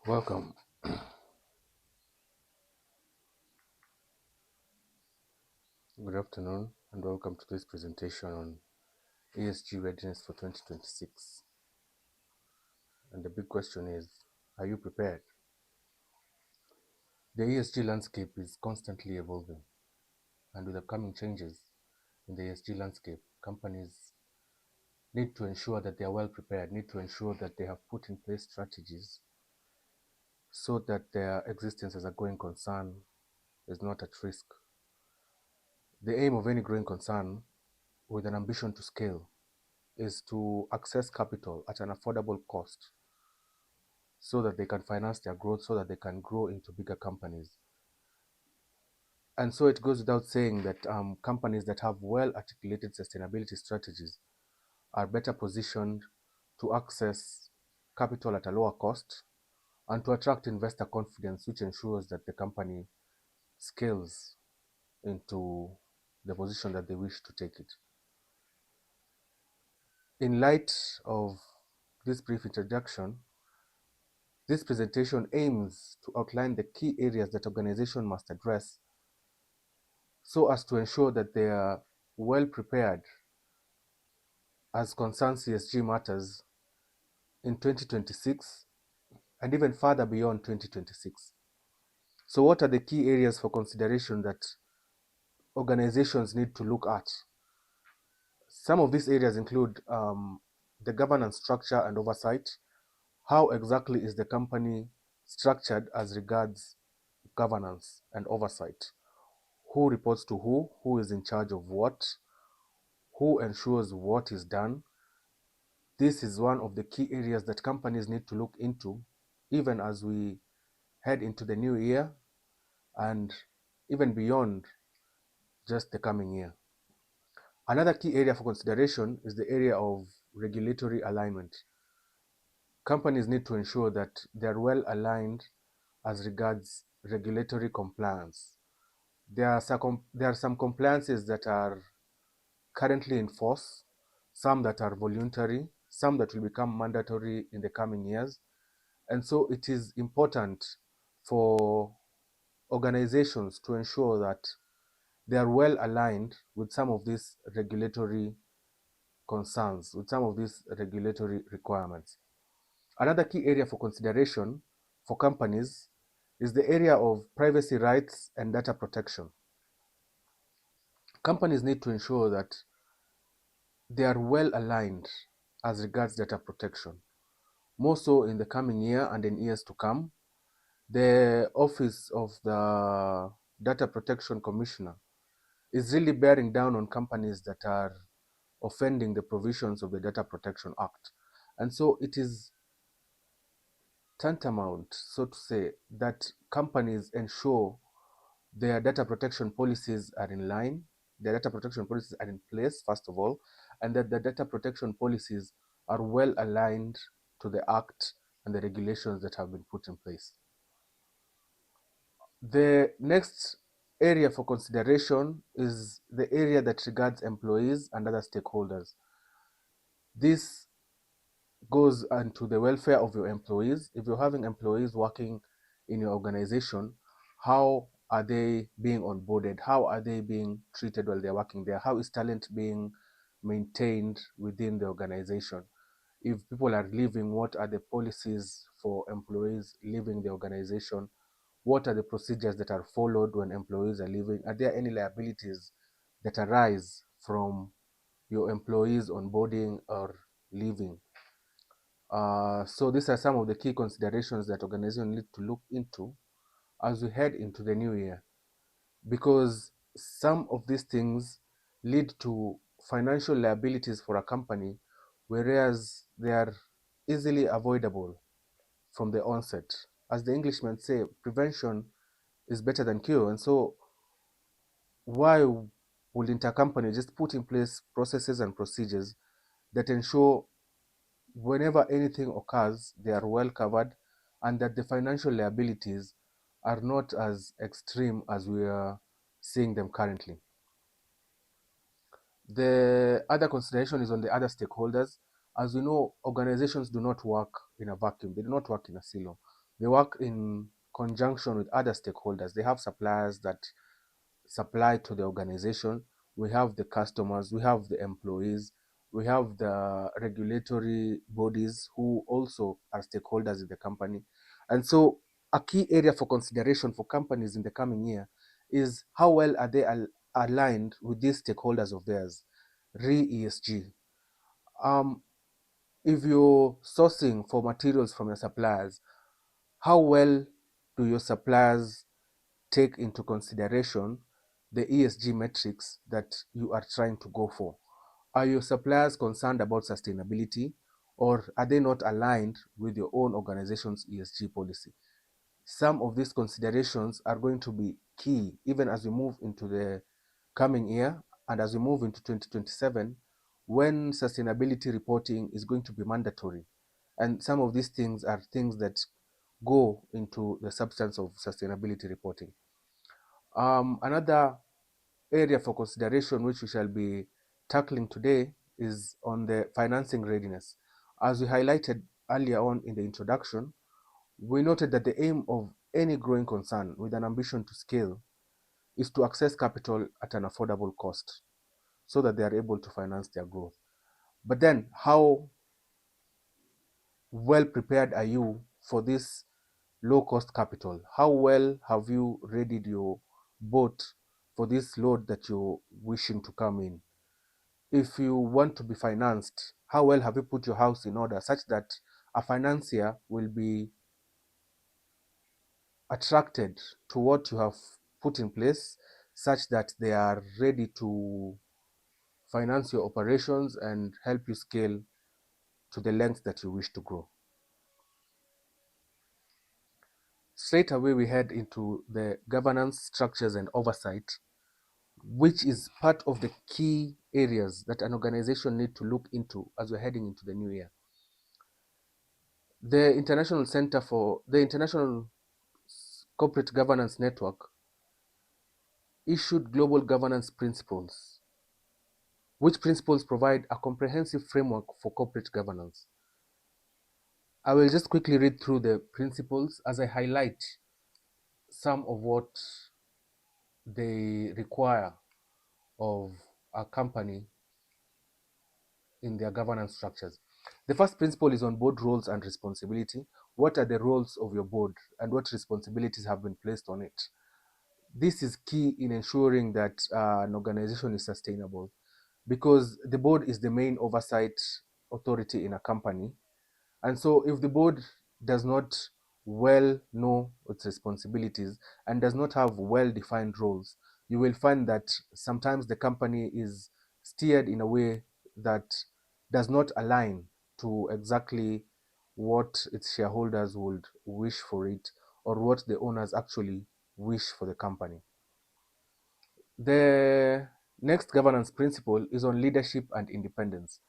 Welcome. Good afternoon, and welcome to this presentation on ESG readiness for 2026. And the big question is, are you prepared? The ESG landscape is constantly evolving, and with upcoming changes in the ESG landscape, companies need to ensure that they are well prepared, need to ensure that they have put in place strategies so that their existence as a going concern is not at risk. The aim of any growing concern with an ambition to scale is to access capital at an affordable cost so that they can finance their growth, so that they can grow into bigger companies. And so it goes without saying that companies that have well-articulated sustainability strategies are better positioned to access capital at a lower cost and to attract investor confidence, which ensures that the company scales into the position that they wish to take it. In light of this brief introduction, this presentation aims to outline the key areas that organizations must address so as to ensure that they are well prepared as concerns ESG matters in 2026 and even further beyond 2026. So what are the key areas for consideration that organizations need to look at? Some of these areas include the governance structure and oversight. How exactly is the company structured as regards governance and oversight? Who reports to who is in charge of what, who ensures what is done? This is one of the key areas that companies need to look into, even as we head into the new year and even beyond just the coming year. Another key area for consideration is the area of regulatory alignment. Companies need to ensure that they are well aligned as regards regulatory compliance. There are some compliances that are currently in force, some that are voluntary, some that will become mandatory in the coming years. And so it is important for organizations to ensure that they are well aligned with some of these regulatory concerns, with some of these regulatory requirements. Another key area for consideration for companies is the area of privacy rights and data protection. Companies need to ensure that they are well aligned as regards data protection. More so in the coming year and in years to come, the Office of the Data Protection Commissioner is really bearing down on companies that are offending the provisions of the Data Protection Act. And so it is tantamount, so to say, that companies ensure their data protection policies are in line, their data protection policies are in place, first of all, and that the data protection policies are well aligned to the Act and the regulations that have been put in place. The next area for consideration is the area that regards employees and other stakeholders. This goes into the welfare of your employees. If you're having employees working in your organization, how are they being onboarded? How are they being treated while they're working there? How is talent being maintained within the organization? If people are leaving, what are the policies for employees leaving the organization? What are the procedures that are followed when employees are leaving? Are there any liabilities that arise from your employees onboarding or leaving? So these are some of the key considerations that organizations need to look into as we head into the new year, because some of these things lead to financial liabilities for a company, whereas they are easily avoidable from the onset. As the Englishmen say, prevention is better than cure. And so why will intercompany just put in place processes and procedures that ensure whenever anything occurs, they are well covered and that the financial liabilities are not as extreme as we are seeing them currently. The other consideration is on the other stakeholders. As we know, organizations do not work in a vacuum. They do not work in a silo. They work in conjunction with other stakeholders. They have suppliers that supply to the organization. We have the customers, we have the employees, we have the regulatory bodies who also are stakeholders in the company. And so a key area for consideration for companies in the coming year is how well are they aligned with these stakeholders of theirs, re-ESG. If you're sourcing for materials from your suppliers, how well do your suppliers take into consideration the ESG metrics that you are trying to go for? Are your suppliers concerned about sustainability, or are they not aligned with your own organization's ESG policy? Some of these considerations are going to be key even as we move into the coming year and as we move into 2027, when sustainability reporting is going to be mandatory. And some of these things are things that go into the substance of sustainability reporting. Another area for consideration which we shall be tackling today is on the financing readiness. As we highlighted earlier on in the introduction, we noted that the aim of any growing concern with an ambition to scale is to access capital at an affordable cost so that they are able to finance their growth. But then, how well prepared are you for this low cost capital? How well have you readied your boat for this load that you're wishing to come in? If you want to be financed, how well have you put your house in order such that a financier will be attracted to what you have put in place, such that they are ready to finance your operations and help you scale to the length that you wish to grow? Straight away, we head into the governance structures and oversight, which is part of the key areas that an organization need to look into as we're heading into the new year. The International Corporate Governance Network issued global governance principles, which principles provide a comprehensive framework for corporate governance. I will just quickly read through the principles as I highlight some of what they require of a company in their governance structures. The first principle is on board roles and responsibility. What are the roles of your board and what responsibilities have been placed on it? This is key in ensuring that an organization is sustainable, because the board is the main oversight authority in a company. And so if the board does not well know its responsibilities and does not have well-defined roles, you will find that sometimes the company is steered in a way that does not align to exactly what its shareholders would wish for it, or what the owners actually wish for the company. The next governance principle is on leadership and independence.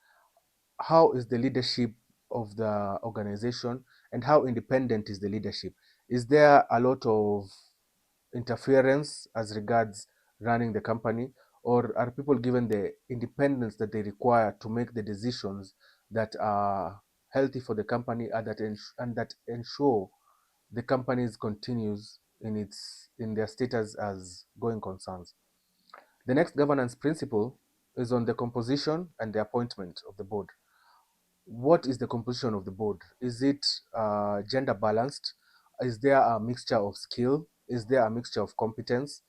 How is the leadership of the organization, and how independent is the leadership? Is there a lot of interference as regards running the company, or are people given the independence that they require to make the decisions that are healthy for the company and that ensure the company continues in their status as going concerns? The next governance principle is on the composition and the appointment of the board. What is the composition of the board? Is it gender balanced? Is there a mixture of skill? Is there a mixture of competence?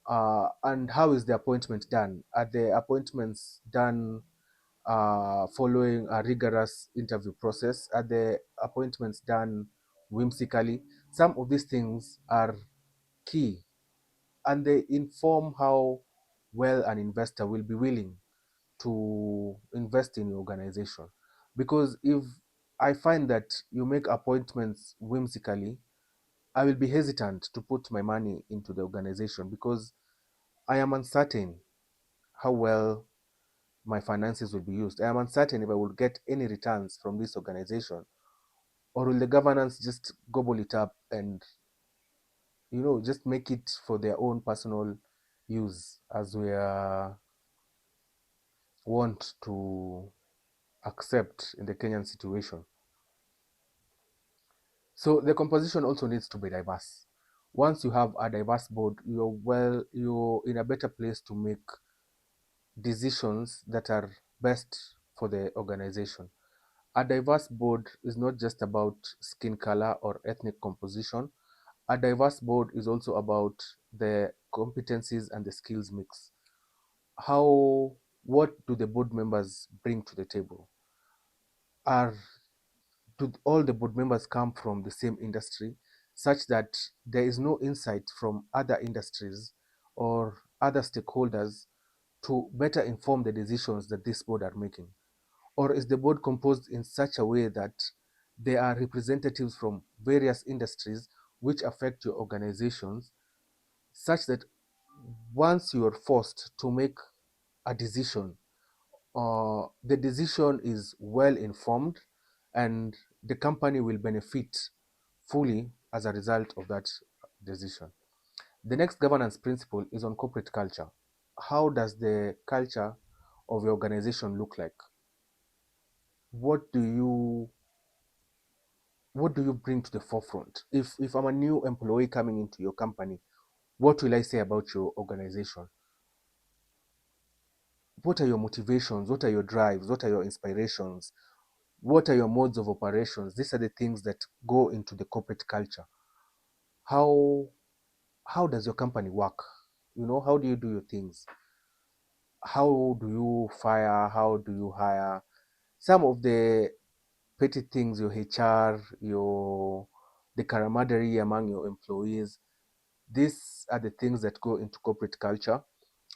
And how is the appointment done? Are the appointments done following a rigorous interview process? Are the appointments done whimsically? Some of these things are key, and they inform how well an investor will be willing to invest in your organization. Because if I find that you make appointments whimsically, I will be hesitant to put my money into the organization, because I am uncertain how well my finances will be used. I am uncertain if I will get any returns from this organization, or will the governance just gobble it up and just make it for their own personal use, as we are want to accept in the Kenyan situation. So the composition also needs to be diverse. Once you have a diverse board, you're in a better place to make decisions that are best for the organization. A diverse board is not just about skin color or ethnic composition. A diverse board is also about the competencies and the skills mix. How, what do the board members bring to the table? Are Do all the board members come from the same industry, such that there is no insight from other industries or other stakeholders to better inform the decisions that this board are making? Or is the board composed in such a way that there are representatives from various industries which affect your organizations, such that once you are forced to make a decision, the decision is well informed and the company will benefit fully as a result of that decision. The next governance principle is on corporate culture. How does the culture of your organization look like? What do you bring to the forefront? If I'm a new employee coming into your company, what will I say about your organization? What are your motivations? What are your drives? What are your inspirations? What are your modes of operations? These are the things that go into the corporate culture. How does your company work? How do you do your things? How do you fire? How do you hire? Some of the petty things, your HR, the camaraderie among your employees, these are the things that go into corporate culture.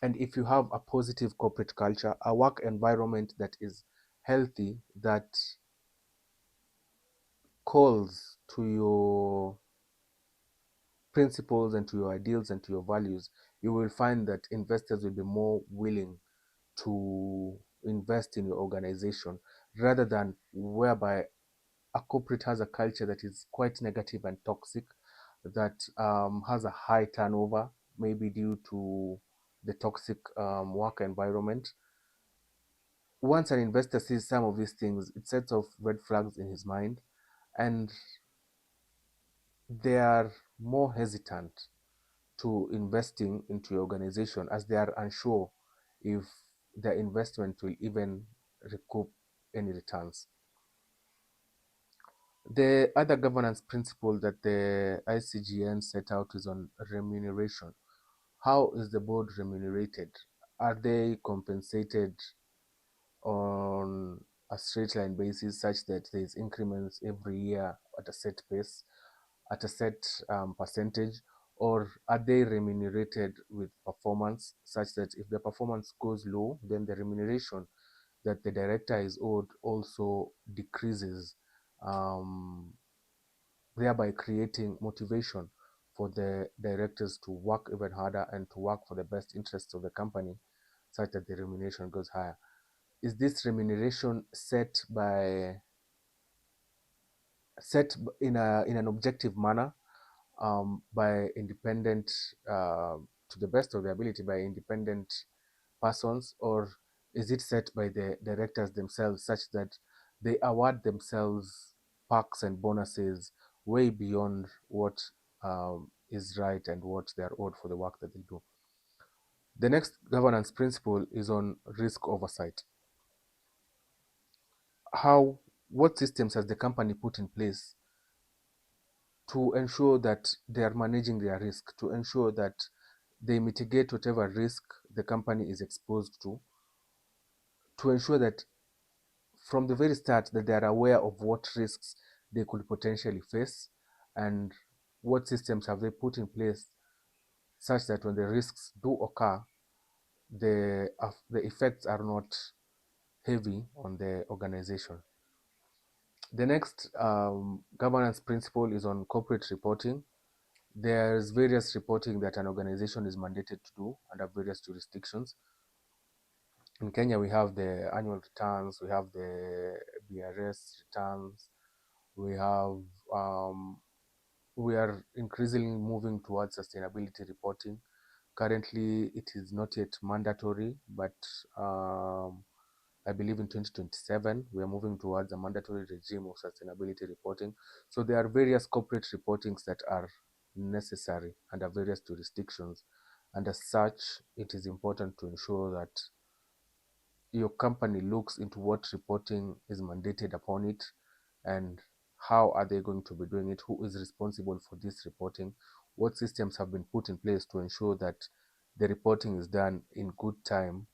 And if you have a positive corporate culture, a work environment that is healthy, that calls to your principles and to your ideals and to your values, you will find that investors will be more willing to invest in your organization, rather than whereby a corporate has a culture that is quite negative and toxic, that has a high turnover, maybe due to the toxic work environment. Once an investor sees some of these things, it sets off red flags in his mind, and they are more hesitant to investing into your organization, as they are unsure if their investment will even recoup any returns. The other governance principle that the ICGN set out is on remuneration. How is the board remunerated? Are they compensated on a straight line basis, such that there is increments every year at a set pace, at a set percentage? Or are they remunerated with performance, such that if the performance goes low, then the remuneration that the director is owed also decreases, thereby creating motivation for the directors to work even harder and to work for the best interests of the company, such that the remuneration goes higher? Is this remuneration set in an objective manner, by independent, to the best of their ability, by independent persons? Or is it set by the directors themselves, such that they award themselves perks and bonuses way beyond what is right and what they are owed for the work that they do? The next governance principle is on risk oversight. What systems has the company put in place to ensure that they are managing their risk, to ensure that they mitigate whatever risk the company is exposed to ensure that from the very start that they are aware of what risks they could potentially face, and what systems have they put in place such that when the risks do occur, the effects are not heavy on the organization. The next governance principle is on corporate reporting. There's various reporting that an organization is mandated to do under various jurisdictions. In Kenya, we have the annual returns, we have the BRS returns, we have we are increasingly moving towards sustainability reporting. Currently, it is not yet mandatory, but I believe in 2027, we are moving towards a mandatory regime of sustainability reporting. So there are various corporate reportings that are necessary under various jurisdictions. And as such, it is important to ensure that your company looks into what reporting is mandated upon it and how are they going to be doing it, who is responsible for this reporting, what systems have been put in place to ensure that the reporting is done in good time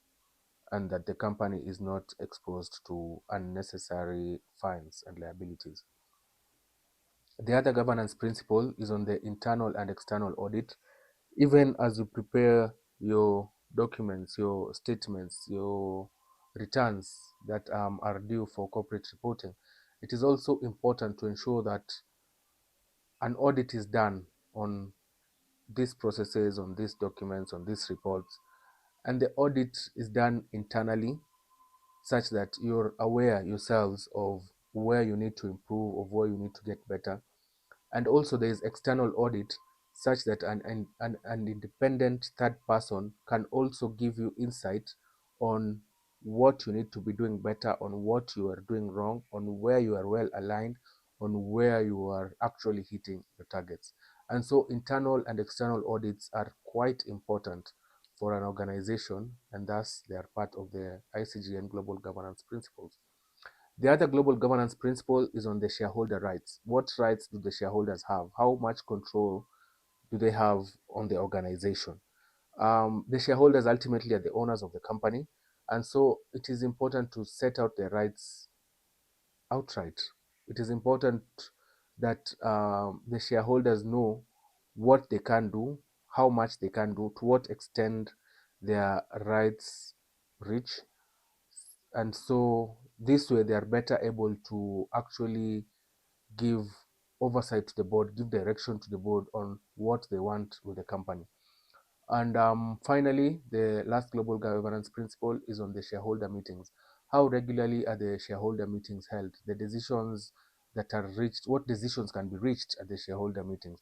and that the company is not exposed to unnecessary fines and liabilities. The other governance principle is on the internal and external audit. Even as you prepare your documents, your statements, your returns that are due for corporate reporting, it is also important to ensure that an audit is done on these processes, on these documents, on these reports, and the audit is done internally such that you're aware yourselves of where you need to improve, of where you need to get better. And also there is external audit such that an independent third person can also give you insight on what you need to be doing better, on what you are doing wrong, on where you are well aligned, on where you are actually hitting your targets. And so internal and external audits are quite important for an organization, and thus they are part of the ICGN global governance principles. The other global governance principle is on the shareholder rights. What rights do the shareholders have? How much control do they have on the organization? The shareholders ultimately are the owners of the company, and so it is important to set out their rights outright. It is important that the shareholders know what they can do, how much they can do, to what extent their rights reach, and so this way they are better able to actually give oversight to the board, give direction to the board on what they want with the company. And finally, the last global governance principle is on the shareholder meetings. How regularly are the shareholder meetings held? The decisions that are reached, what decisions can be reached at the shareholder meetings?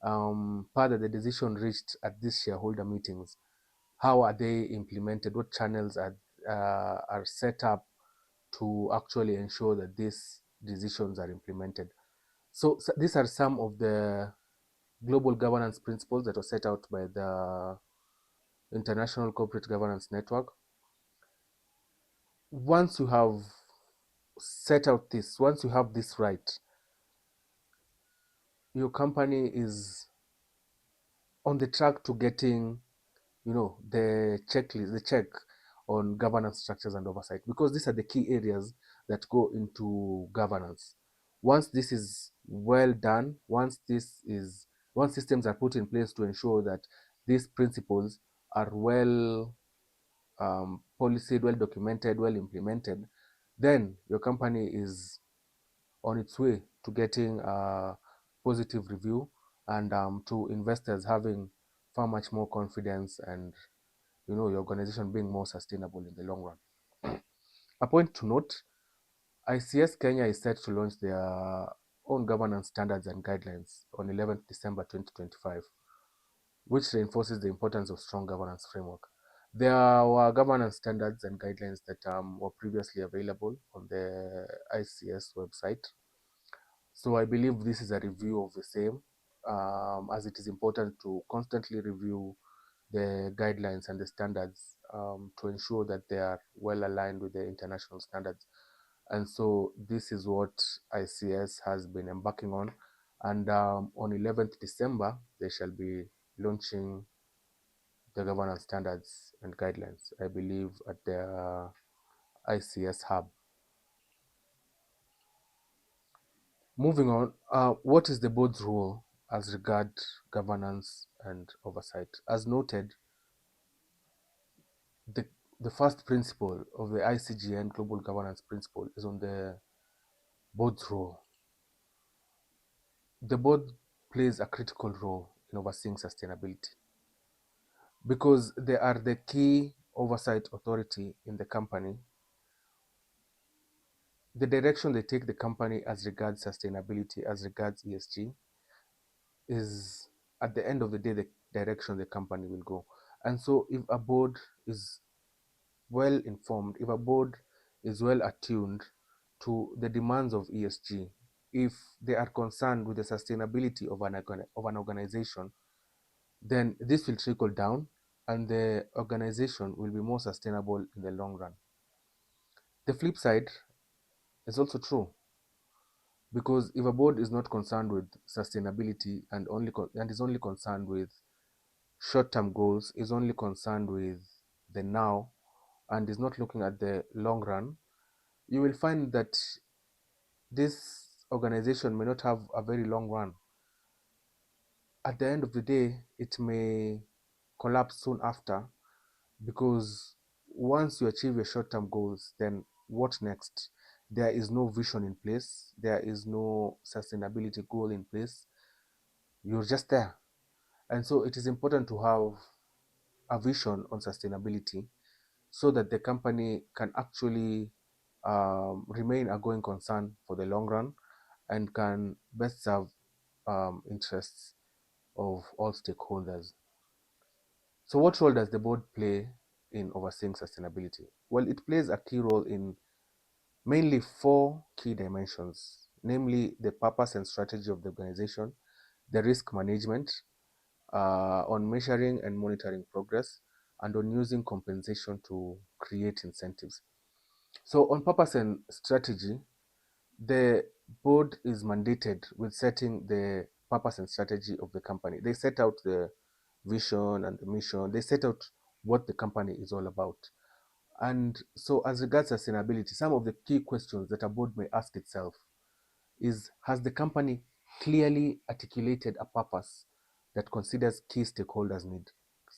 Further, the decision reached at these shareholder meetings, how are they implemented? What channels are set up to actually ensure that these decisions are implemented? So these are some of the global governance principles that were set out by the International Corporate Governance Network. Once you have set out this, once you have this right, your company is on the track to getting, the checklist, the check on governance structures and oversight, because these are the key areas that go into governance. Once this is well done, once systems are put in place to ensure that these principles are well policed, well documented, well implemented, then your company is on its way to getting a positive review and to investors having far much more confidence and your organization being more sustainable in the long run. A point to note, ICS Kenya is set to launch their own governance standards and guidelines on 11th December 2025, which reinforces the importance of strong governance framework. There were governance standards and guidelines that were previously available on the ICS website. So I believe this is a review of the same, as it is important to constantly review the guidelines and the standards to ensure that they are well aligned with the international standards. And so this is what ICS has been embarking on. And on 11th December, they shall be launching the governance standards and guidelines, I believe, at the ICS hub. Moving on, what is the board's role as regard governance and oversight? As noted, the, the first principle of the ICGN Global Governance Principle is on the board's role. The board plays a critical role in overseeing sustainability because they are the key oversight authority in the company. The direction they take the company as regards sustainability, as regards ESG, is at the end of the day the direction the company will go. And so if a board is well informed, if a board is well attuned to the demands of ESG, if they are concerned with the sustainability of an organization, then this will trickle down and the organization will be more sustainable in the long run. The flip side is also true, because if a board is not concerned with sustainability and is only concerned with short-term goals, is only concerned with the now, and is not looking at the long run, you will find that this organization may not have a very long run. At the end of the day, it may collapse soon after, because once you achieve your short-term goals, then what next? There is no vision in place, there is no sustainability goal in place, you're just there. And so it is important to have a vision on sustainability so that the company can actually remain a going concern for the long run and can best serve interests of all stakeholders. So what role does the board play in overseeing sustainability? Well, it plays a key role in mainly four key dimensions, namely the purpose and strategy of the organization, the risk management, on measuring and monitoring progress, and on using compensation to create incentives. So on purpose and strategy, the board is mandated with setting the purpose and strategy of the company. They set out the vision and the mission. They set out what the company is all about. And so as regards sustainability, some of the key questions that a board may ask itself is, has the company clearly articulated a purpose that considers key stakeholders'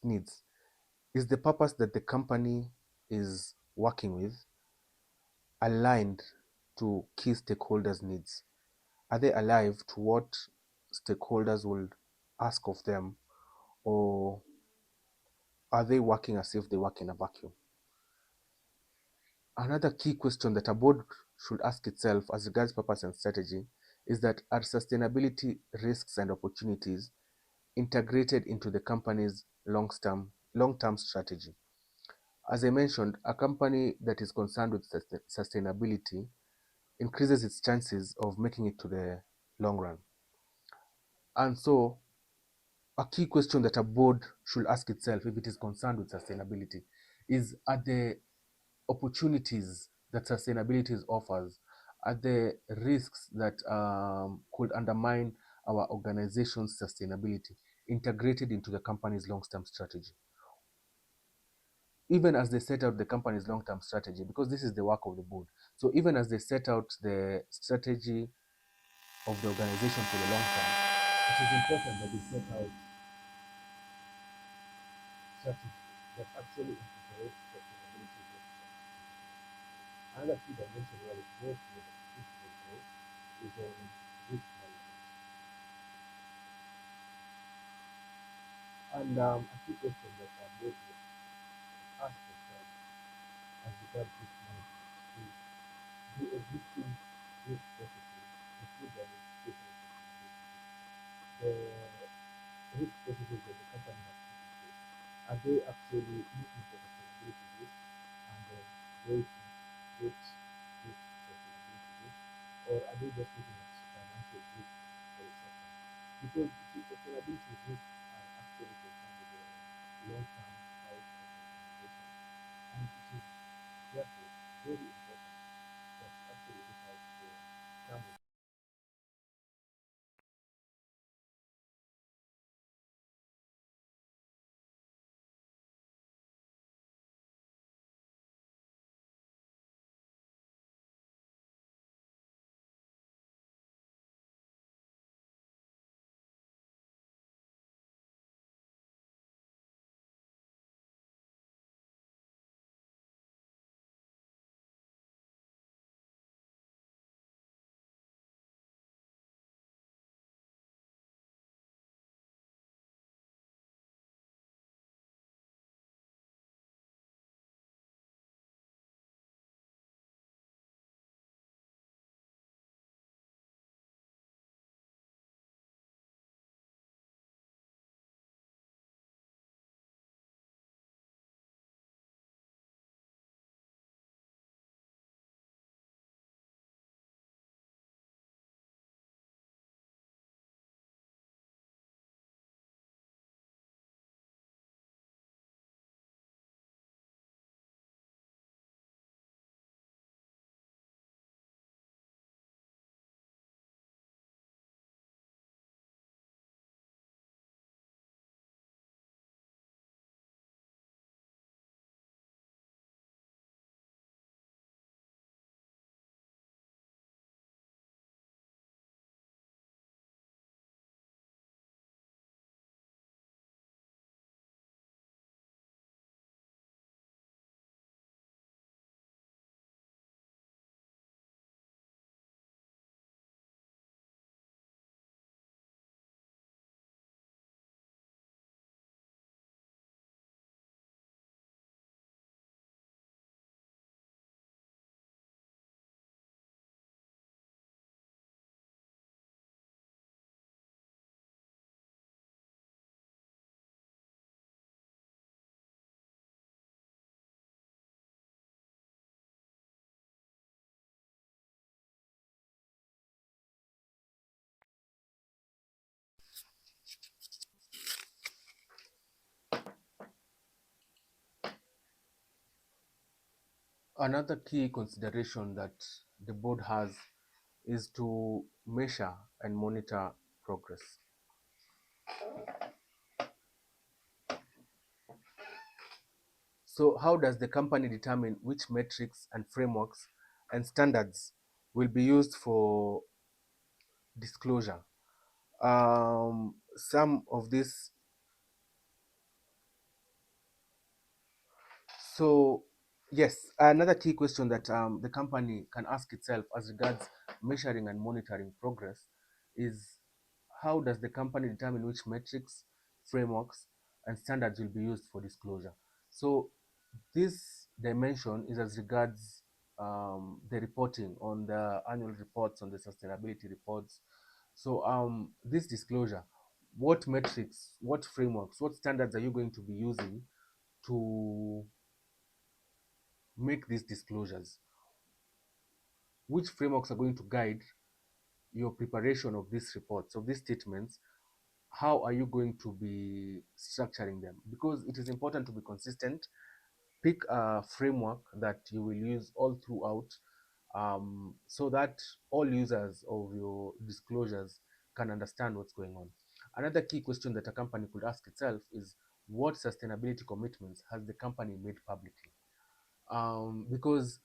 needs? Is the purpose that the company is working with aligned to key stakeholders' needs? Are they alive to what stakeholders will ask of them, or are they working as if they work in a vacuum? Another key question that a board should ask itself as regards purpose and strategy is that, are sustainability risks and opportunities integrated into the company's long-term strategy? As I mentioned, a company that is concerned with sustainability increases its chances of making it to the long run. And so a key question that a board should ask itself, if it is concerned with sustainability, is, are the opportunities that sustainability offers, are the risks that could undermine our organization's sustainability integrated into the company's long-term strategy? Even as they set out the company's long-term strategy, because this is the work of the board, so even as they set out the strategy of the organization for the long term, it is important that they set out strategy that actually integrates sustainability with them. Another key dimension where it goes with the growth is on risk management. And a key question that I both ask themselves as regards risk management is, do existing risk processes include the identification of sustainability risks? The risk processes that the company has put in place, are they actually looking for sustainability risk and then going to mitigate this sustainability risk, or are they just looking at financial risk for the sector? Because the sustainability risks are actually concerned with the long-term health of the organization, and it is therefore very important that you actually look out for some of Another key consideration that the board has is to measure and monitor progress. So how does the company determine which metrics and frameworks and standards will be used for disclosure? Some of this, so yes, another key question that the company can ask itself as regards measuring and monitoring progress is, how does the company determine which metrics, frameworks, and standards will be used for disclosure? So this dimension is as regards the reporting on the annual reports, on the sustainability reports. So this disclosure, what metrics, what frameworks, what standards are you going to be using to make these disclosures? Which frameworks are going to guide your preparation of these reports, of these statements? How are you going to be structuring them? Because it is important to be consistent. Pick a framework that you will use all throughout, so that all users of your disclosures can understand what's going on. Another key question that a company could ask itself is, what sustainability commitments has the company made publicly? Because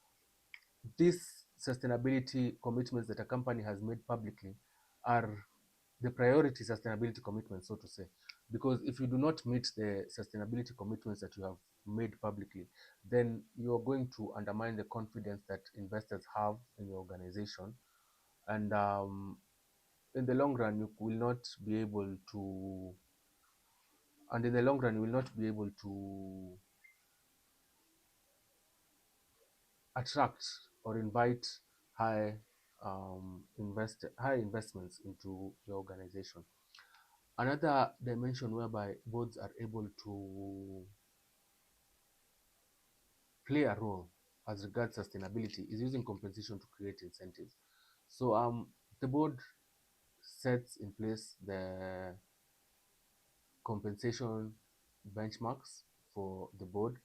these sustainability commitments that a company has made publicly are the priority sustainability commitments, so to say. Because if you do not meet the sustainability commitments that you have made publicly, then you're going to undermine the confidence that investors have in your organization. And in the long run, you will not be able to, and in the long run, you will not be able to attract or invite high high investments into your organization. Another dimension whereby boards are able to play a role as regards sustainability is using compensation to create incentives. So the board sets in place the compensation benchmarks for the board.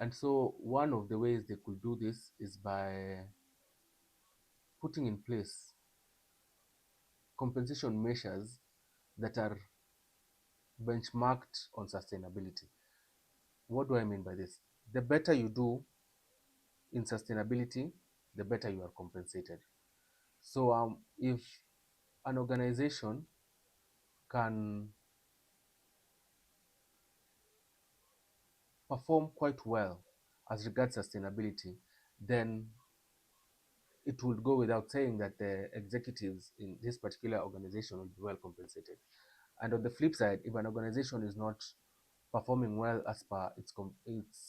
And so one of the ways they could do this is by putting in place compensation measures that are benchmarked on sustainability. What do I mean by this? The better you do in sustainability, the better you are compensated. So if an organization can perform quite well as regards sustainability, then it would go without saying that the executives in this particular organization will be well compensated. And on the flip side, if an organization is not performing well as per its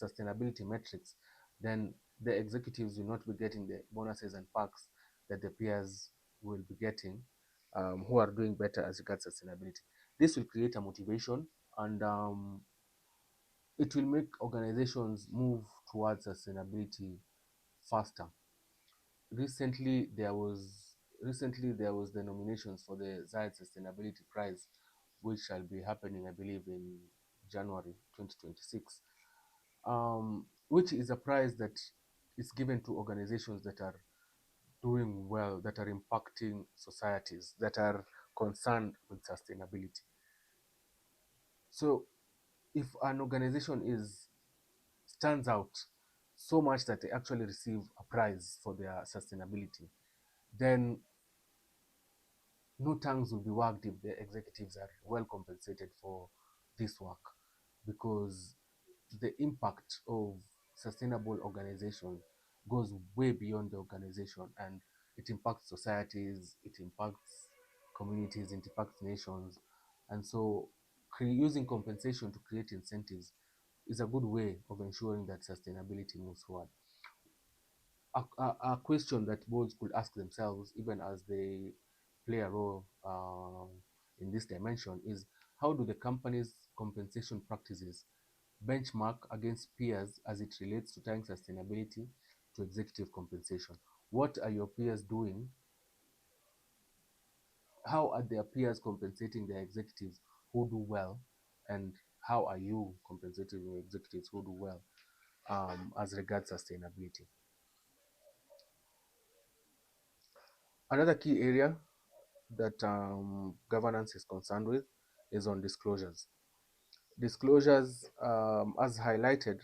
sustainability metrics, then the executives will not be getting the bonuses and perks that the peers will be getting, who are doing better as regards sustainability. This will create a motivation, and it will make organizations move towards sustainability faster. Recently, there was the nominations for the Zayed Sustainability Prize, which shall be happening, I believe, in January 2026, which is a prize that is given to organizations that are doing well, that are impacting societies, that are concerned with sustainability. So if an organization is stands out so much that they actually receive a prize for their sustainability, then no tongues will be wagged if the executives are well compensated for this work, because the impact of sustainable organization goes way beyond the organization, and it impacts societies, it impacts communities, it impacts nations. And so using compensation to create incentives is a good way of ensuring that sustainability moves forward. A question that boards could ask themselves, even as they play a role in this dimension, is, how do the company's compensation practices benchmark against peers as it relates to tying sustainability to executive compensation? What are your peers doing? How are their peers compensating their executives who do well? And how are you compensating your executives who do well as regards sustainability? Another key area that governance is concerned with is on disclosures. Disclosures, as highlighted,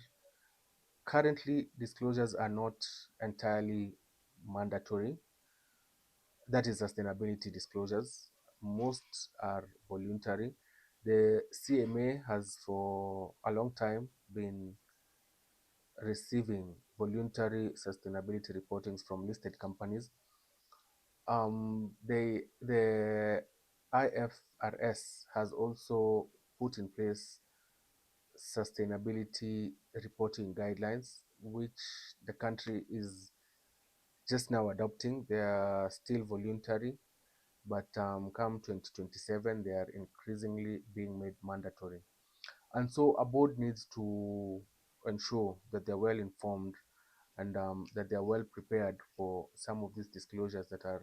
currently disclosures are not entirely mandatory. That is sustainability disclosures. Most are voluntary. The CMA has for a long time been receiving voluntary sustainability reportings from listed companies. The IFRS has also put in place sustainability reporting guidelines, which the country is just now adopting. They are still voluntary, but come 2027, they are increasingly being made mandatory. And so a board needs to ensure that they're well informed and that they're well prepared for some of these disclosures that are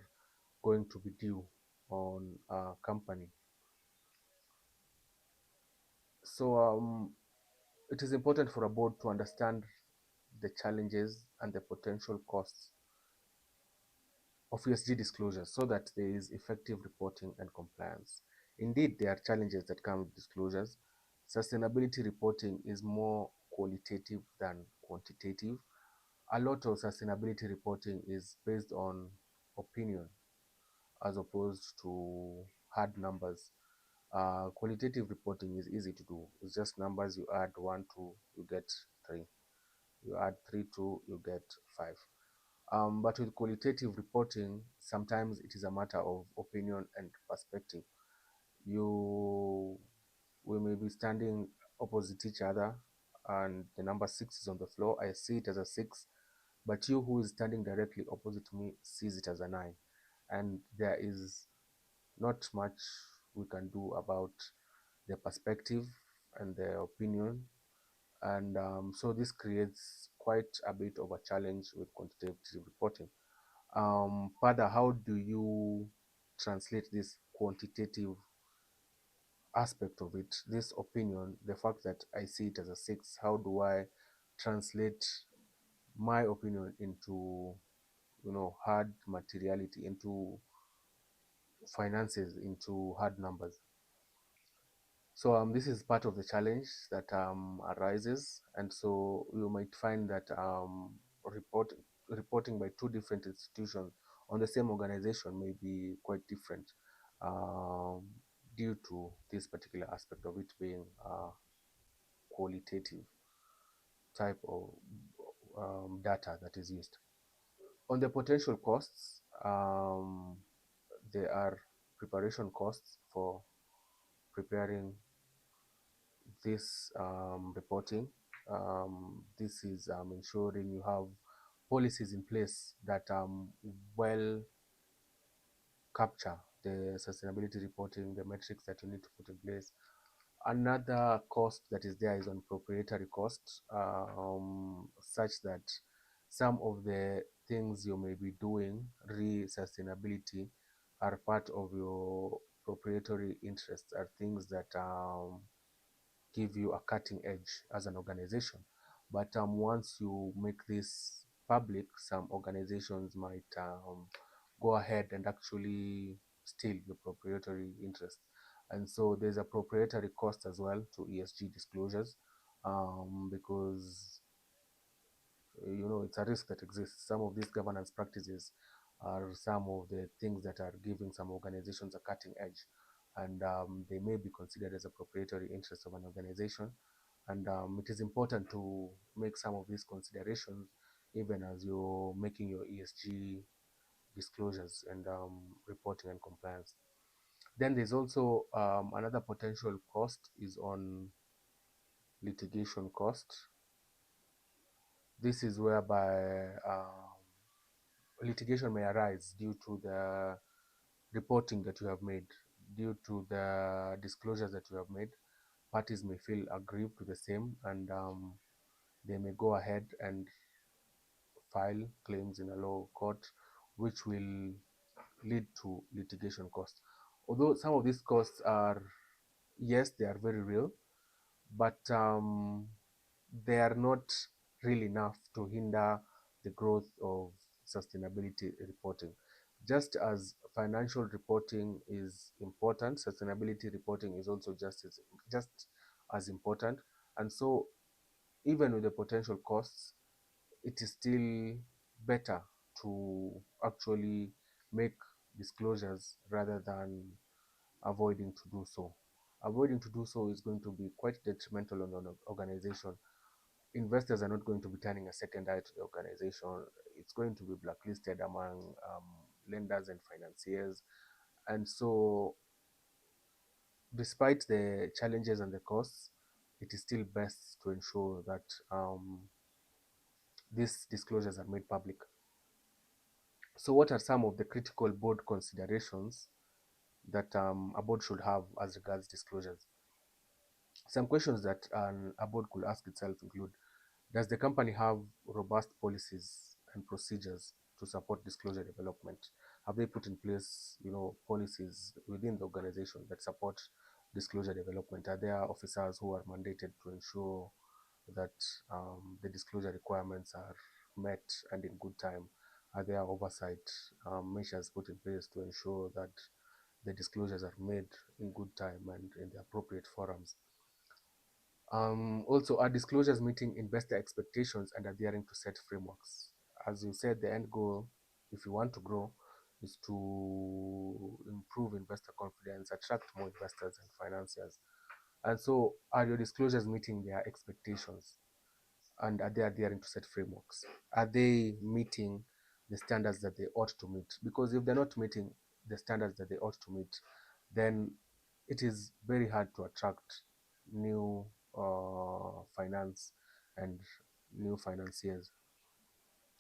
going to be due on a company. So it is important for a board to understand the challenges and the potential costs of ESG disclosures so that there is effective reporting and compliance. Indeed, there are challenges that come with disclosures. Sustainability reporting is more qualitative than quantitative. A lot of sustainability reporting is based on opinion as opposed to hard numbers. Qualitative reporting is easy to do. It's just numbers. You add 1, 2, you get 3. You add 3, 2, you get 5. But with qualitative reporting, sometimes it is a matter of opinion and perspective. You We may be standing opposite each other and the number 6 is on the floor. I see it as a 6, but you who is standing directly opposite me sees it as a 9. And there is not much we can do about the perspective and the opinion. And so this creates quite a bit of a challenge with quantitative reporting. Further, how do you translate this quantitative aspect of it, this opinion, the fact that I see it as a 6, how do I translate my opinion into, hard materiality, into finances, into hard numbers? So this is part of the challenge that arises, and so you might find that reporting by two different institutions on the same organization may be quite different um, due to this particular aspect of it being qualitative type of data that is used. On the potential costs, there are preparation costs for preparing this reporting. This is ensuring you have policies in place that well capture the sustainability reporting, the metrics that you need to put in place. Another cost that is there is on proprietary costs, such that some of the things you may be doing re-sustainability are part of your proprietary interests, are things that give you a cutting edge as an organization. But once you make this public, some organizations might go ahead and actually steal your proprietary interest. And so there's a proprietary cost as well to ESG disclosures, because it's a risk that exists. Some of these governance practices are some of the things that are giving some organizations a cutting edge, and they may be considered as a proprietary interest of an organization. And it is important to make some of these considerations even as you're making your ESG disclosures and reporting and compliance. Then there's also another potential cost is on litigation cost. This is whereby litigation may arise due to the reporting that you have made, due to the disclosures that you have made. Parties may feel aggrieved to the same, and they may go ahead and file claims in a lower court, which will lead to litigation costs. Although some of these costs are, yes, they are very real, but they are not really enough to hinder the growth of sustainability reporting. Just as financial reporting is important, sustainability reporting is also just as important. And so, even with the potential costs, it is still better to actually make disclosures rather than avoiding to do so. Avoiding to do so is going to be quite detrimental on an organization. Investors are not going to be turning a second eye to the organization. It's going to be blacklisted among lenders and financiers. And so, despite the challenges and the costs, it is still best to ensure that these disclosures are made public. So, what are some of the critical board considerations that a board should have as regards disclosures? Some questions that a board could ask itself include: does the company have robust policies and procedures to support disclosure development? Have they put in place, policies within the organization that support disclosure development? Are there officers who are mandated to ensure that the disclosure requirements are met and in good time? Are there oversight measures put in place to ensure that the disclosures are made in good time and in the appropriate forums? Also, are disclosures meeting investor expectations and adhering to set frameworks? As you said, the end goal, if you want to grow, is to improve investor confidence, attract more investors and financiers. And so, are your disclosures meeting their expectations? And are they adhering to set frameworks? Are they meeting the standards that they ought to meet? Because if they're not meeting the standards that they ought to meet, then it is very hard to attract new finance and new financiers.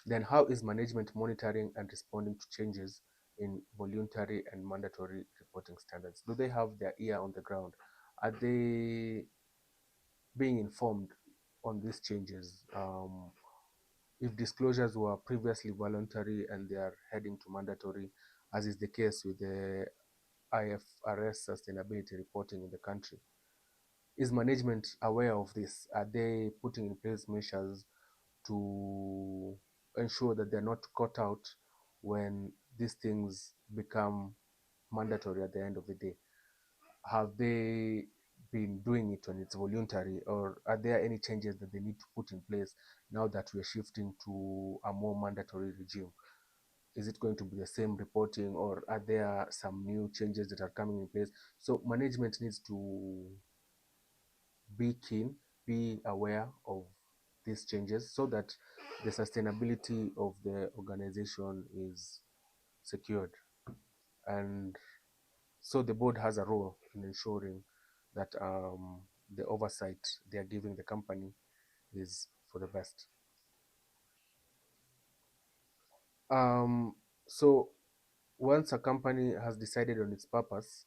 Then, how is management monitoring and responding to changes in voluntary and mandatory reporting standards? Do they have their ear on the ground? Are they being informed on these changes? If disclosures were previously voluntary and they are heading to mandatory, as is the case with the IFRS sustainability reporting in the country, is management aware of this? Are they putting in place measures to ensure that they're not caught out when these things become mandatory at the end of the day? Have they been doing it when it's voluntary, or are there any changes that they need to put in place now that we're shifting to a more mandatory regime? Is it going to be the same reporting, or are there some new changes that are coming in place? So management needs to be keen, be aware of these changes so that the sustainability of the organization is secured. And so the board has a role in ensuring that the oversight they are giving the company is for the best. So once a company has decided on its purpose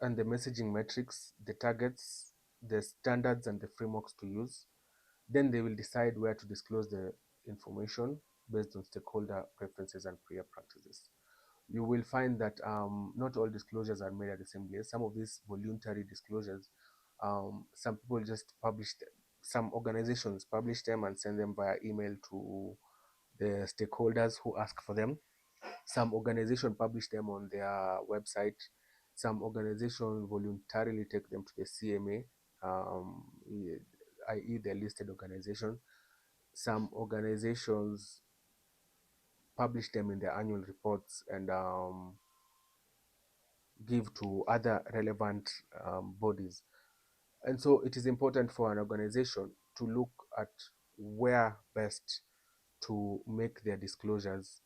and the messaging metrics, the targets, the standards, and the frameworks to use, then they will decide where to disclose the information based on stakeholder preferences and prior practices. You will find that not all disclosures are made at the same place. Some of these voluntary disclosures, some people just publish them. Some organizations publish them and send them via email to the stakeholders who ask for them. Some organizations publish them on their website. Some organizations voluntarily take them to the CMA, i.e., the listed organization. Some organizations publish them in their annual reports and give to other relevant bodies. And so it is important for an organization to look at where best to make their disclosures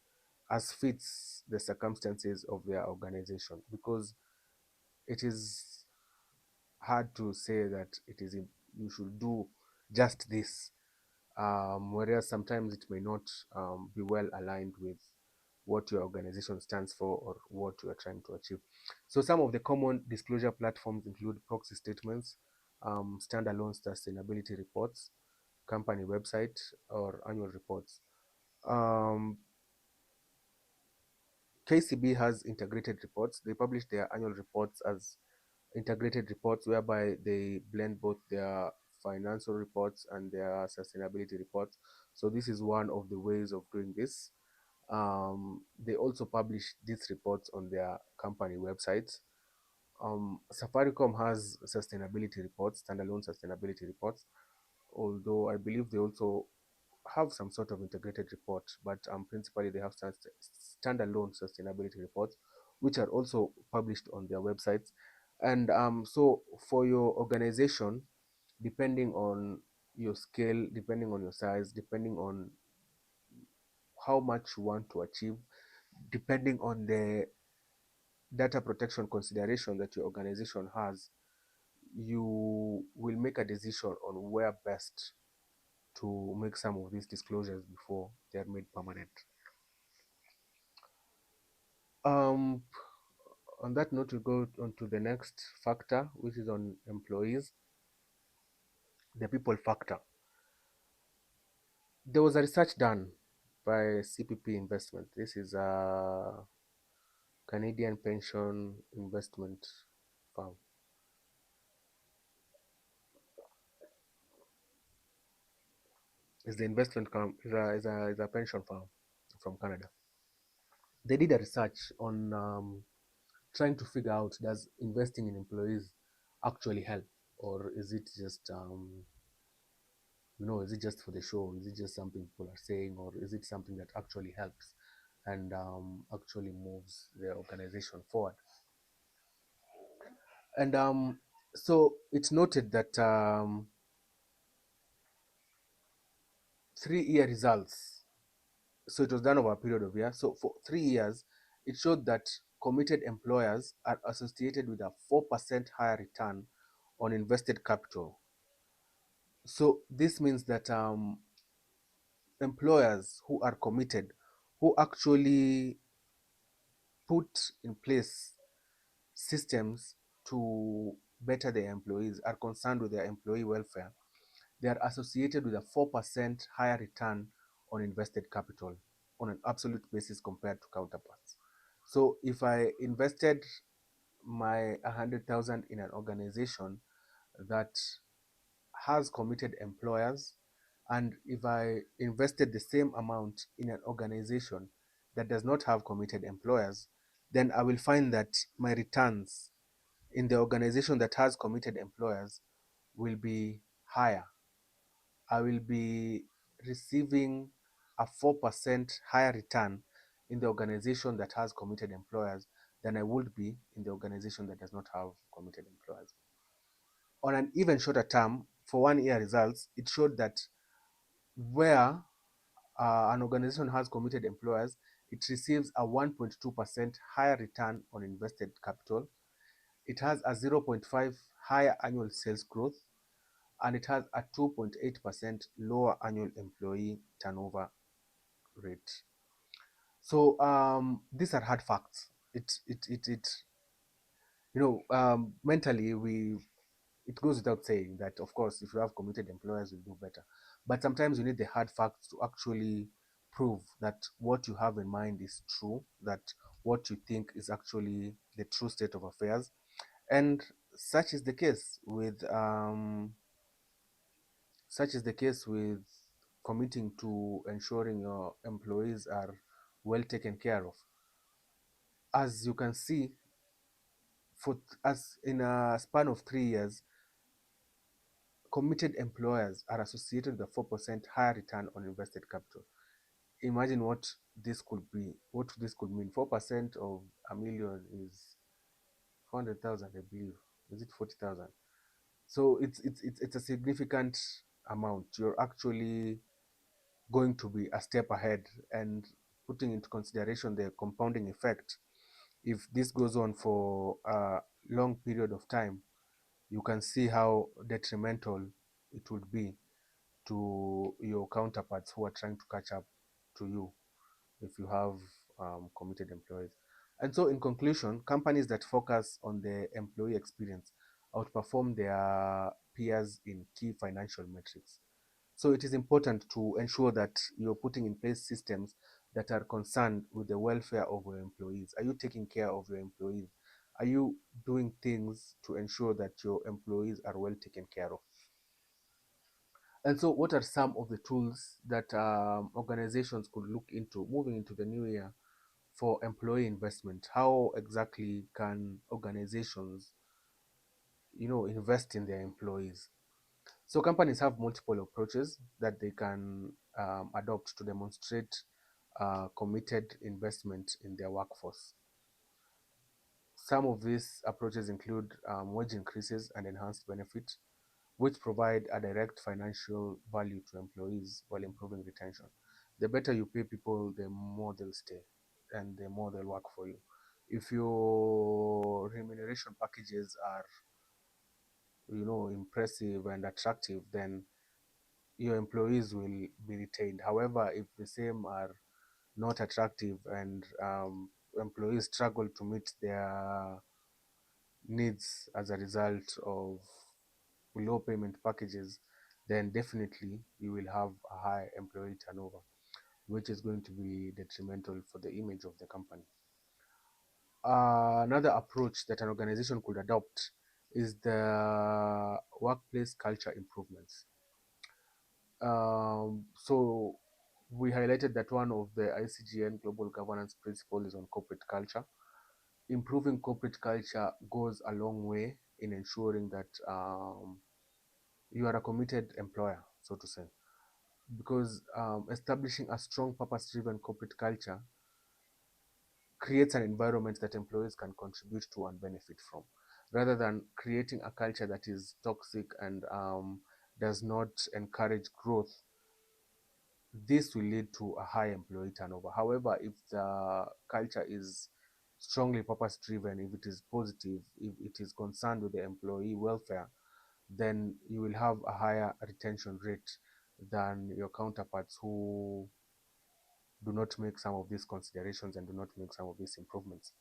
as fits the circumstances of their organization, because it is hard to say that you should do just this, whereas sometimes it may not be well aligned with what your organization stands for or what you are trying to achieve. So some of the common disclosure platforms include proxy statements, standalone sustainability reports, company website, or annual reports. Um, KCB has integrated reports. They publish their annual reports as integrated reports, whereby they blend both their financial reports and their sustainability reports. So this is one of the ways of doing this. They also publish these reports on their company websites. Safaricom has sustainability reports, standalone sustainability reports, although I believe they also have some sort of integrated report, but principally they have standalone sustainability reports, which are also published on their websites. And so for your organization, depending on your scale, depending on your size, depending on how much you want to achieve, depending on the data protection consideration that your organization has, you will make a decision on where best to make some of these disclosures before they are made permanent. Um, on that note, we go on to the next factor, which is on employees, the people factor. There was a research done by CPP Investment. This is a Canadian pension investment firm. Is the investment is a pension firm from Canada. They did a research on trying to figure out, does investing in employees actually help, or is it just is it just for the show? Is it just something people are saying, or is it something that actually helps and actually moves the organization forward? And so it's noted that 3 year results. So it was done over a period of years. So for 3 years, it showed that committed employers are associated with a 4% higher return on invested capital. So this means that employers who are committed, who actually put in place systems to better their employees, are concerned with their employee welfare, they are associated with a 4% higher return on invested capital on an absolute basis compared to counterparts. So if I invested my 100,000 in an organization that has committed employers, and if I invested the same amount in an organization that does not have committed employers, then I will find that my returns in the organization that has committed employers will be higher. I will be receiving a 4% higher return in the organization that has committed employers than I would be in the organization that does not have committed employers. On an even shorter term, for 1 year results, it showed that where an organization has committed employers, it receives a 1.2% higher return on invested capital. It has a 0.5 higher annual sales growth, and it has a 2.8% lower annual employee turnover rate. So these are hard facts. It mentally we it goes without saying that, of course, if you have committed employers, you'll do better. But sometimes you need the hard facts to actually prove that what you have in mind is true, that what you think is actually the true state of affairs. And such is the case with committing to ensuring your employees are well taken care of. As you can see, for as in a span of 3 years, committed employers are associated with a 4% higher return on invested capital. Imagine what this could be, what this could mean. 4% of a million is 400,000, I believe. Is it 40,000? So it's a significant amount. You're actually going to be a step ahead, and putting into consideration the compounding effect. If this goes on for a long period of time, you can see how detrimental it would be to your counterparts who are trying to catch up to you if you have committed employees. And so, in conclusion, companies that focus on the employee experience outperform their peers in key financial metrics. So, it is important to ensure that you're putting in place systems that are concerned with the welfare of your employees. Are you taking care of your employees? Are you doing things to ensure that your employees are well taken care of? And so, what are some of the tools that organizations could look into moving into the new year for employee investment? How exactly can organizations, invest in their employees? So, companies have multiple approaches that they can adopt to demonstrate committed investment in their workforce. Some of these approaches include wage increases and enhanced benefits, which provide a direct financial value to employees while improving retention. The better you pay people, the more they'll stay and the more they'll work for you. If your remuneration packages are, impressive and attractive, then your employees will be retained. However, if the same are not attractive and employees struggle to meet their needs as a result of low payment packages, then definitely you will have a high employee turnover, which is going to be detrimental for the image of the company. Another approach that an organization could adopt is the workplace culture improvements. So we highlighted that one of the ICGN global governance principles is on corporate culture. Improving corporate culture goes a long way in ensuring that you are a committed employer, so to say, because establishing a strong purpose-driven corporate culture creates an environment that employees can contribute to and benefit from, rather than creating a culture that is toxic and does not encourage growth. This will lead to a high employee turnover. However, if the culture is strongly purpose driven, if it is positive, if it is concerned with the employee welfare, then you will have a higher retention rate than your counterparts who do not make some of these considerations and do not make some of these improvements.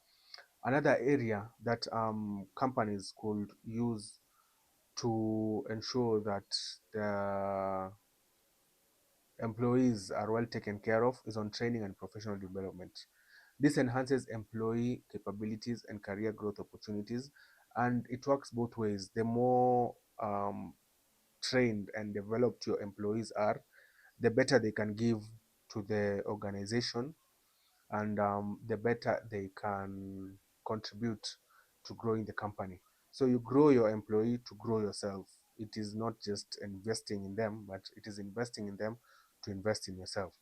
Another area that companies could use to ensure that the employees are well taken care of is on training and professional development. This enhances employee capabilities and career growth opportunities, and it works both ways. The more trained and developed your employees are, the better they can give to the organization, and the better they can contribute to growing the company. So you grow your employee to grow yourself. It is not just investing in them, but it is investing in them to invest in yourself.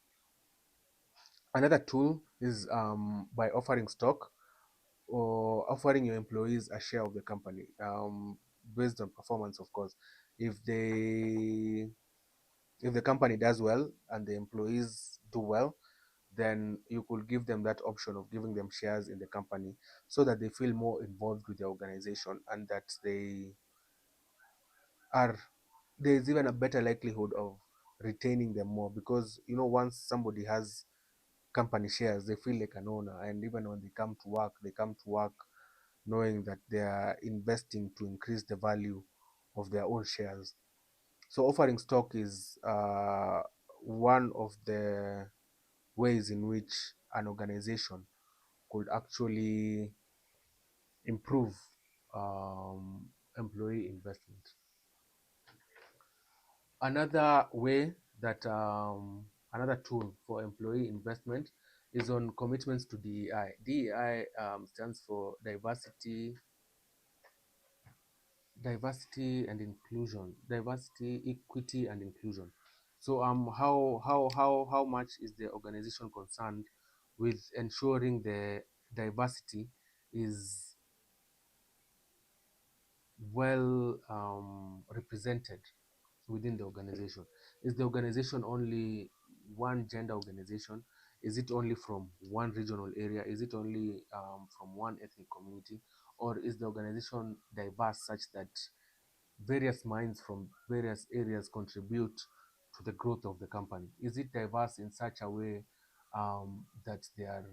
Another tool is by offering stock or offering your employees a share of the company, based on performance, of course. If they if the company does well and the employees do well, then you could give them that option of giving them shares in the company so that they feel more involved with the organization, and that are there's even a better likelihood of retaining them more, because once somebody has company shares, they feel like an owner, and even when they come to work knowing that they are investing to increase the value of their own shares. So offering stock is one of the ways in which an organization could actually improve employee investment. Another way that another tool for employee investment is on commitments to DEI. DEI stands for diversity and inclusion, diversity, equity, and inclusion. So how much is the organization concerned with ensuring the diversity is well represented within the organization? Is the organization only one gender organization? Is it only from one regional area? Is it only from one ethnic community? Or is the organization diverse such that various minds from various areas contribute to the growth of the company? Is it diverse in such a way that there are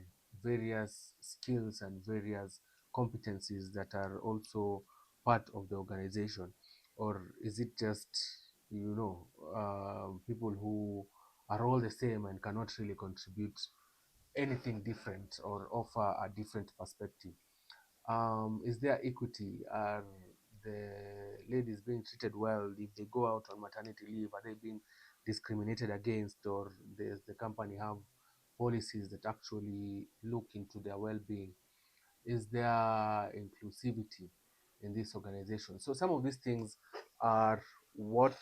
various skills and various competencies that are also part of the organization? Or is it just, people who are all the same and cannot really contribute anything different or offer a different perspective? Is there equity? Are the lady is being treated well? If they go out on maternity leave, are they being discriminated against, or does the company have policies that actually look into their well-being? Is there inclusivity in this organization? So some of these things are what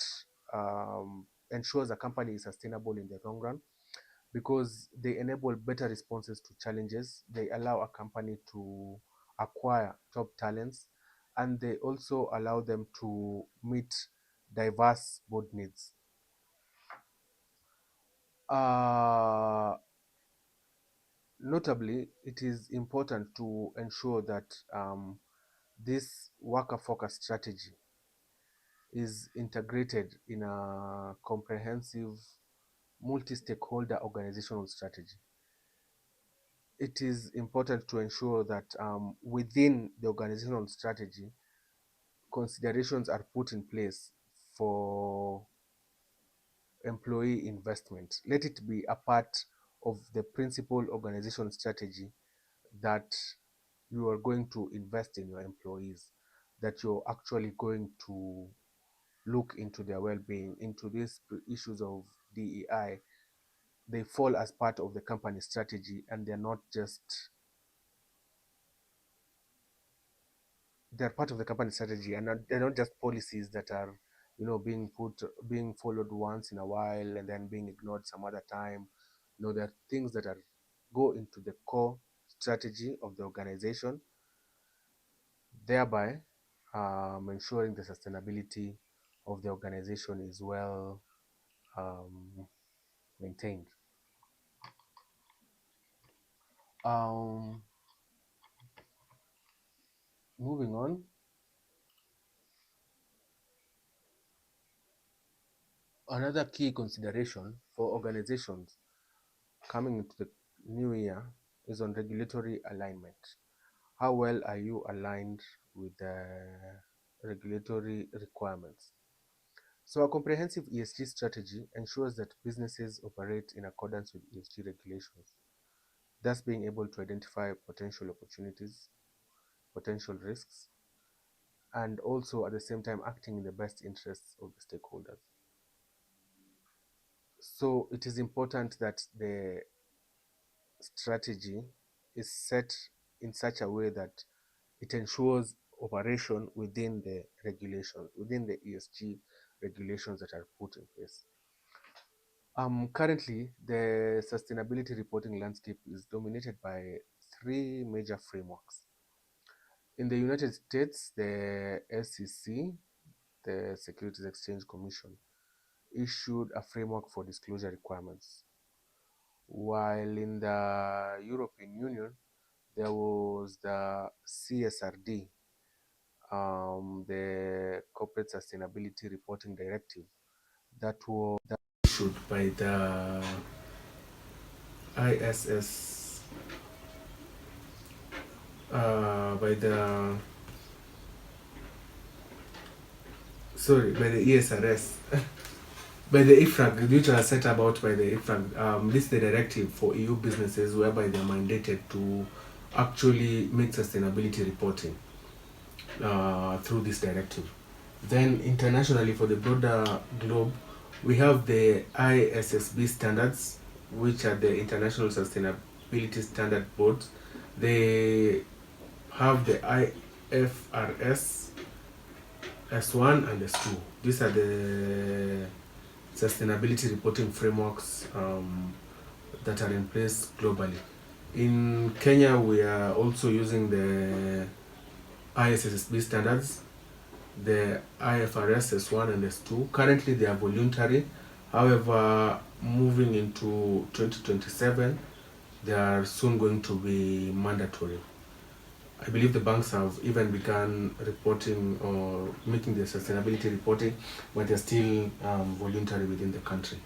ensures a company is sustainable in the long run, because they enable better responses to challenges. They allow a company to acquire top talents, and they also allow them to meet diverse board needs. Uh, Notably, it is important to ensure that this worker focused strategy is integrated in a comprehensive multi-stakeholder organizational strategy. It is important to ensure that within the organizational strategy, considerations are put in place for employee investment. Let it be a part of the principal organization strategy that you are going to invest in your employees, that you're actually going to look into their well-being, into these issues of DEI. They fall as part of the company strategy, and they're part of the company strategy, and they're not just policies that are, being followed once in a while and then being ignored some other time. No, there are things that go into the core strategy of the organization, thereby ensuring the sustainability of the organization is well maintained. Um, Moving on, another key consideration for organizations coming into the new year is on regulatory alignment. How well are you aligned with the regulatory requirements? So, a comprehensive ESG strategy ensures that businesses operate in accordance with ESG regulations, thus being able to identify potential opportunities, potential risks, and also at the same time acting in the best interests of the stakeholders. So, it is important that the strategy is set in such a way that it ensures operation within the regulations, within the ESG regulations that are put in place. Currently, the sustainability reporting landscape is dominated by three major frameworks. In the United States, the SEC, the Securities Exchange Commission, issued a framework for disclosure requirements, while in the European Union, there was the CSRD, the Corporate Sustainability Reporting Directive, that was issued by the ISS, by the ESRS, by the IFRAG, which was set about by the IFRAG. This is the directive for EU businesses whereby they are mandated to actually make sustainability reporting through this directive. Then internationally, for the broader globe, we have the ISSB standards, which are the International Sustainability Standard Boards. They have the IFRS S1 and S2. These are the sustainability reporting frameworks that are in place globally. In Kenya, we are also using the ISSB standards, the IFRS S1 and S2. Currently, they are voluntary. However, moving into 2027, they are soon going to be mandatory. I believe the banks have even begun reporting or making their sustainability reporting, but they're still voluntary within the country.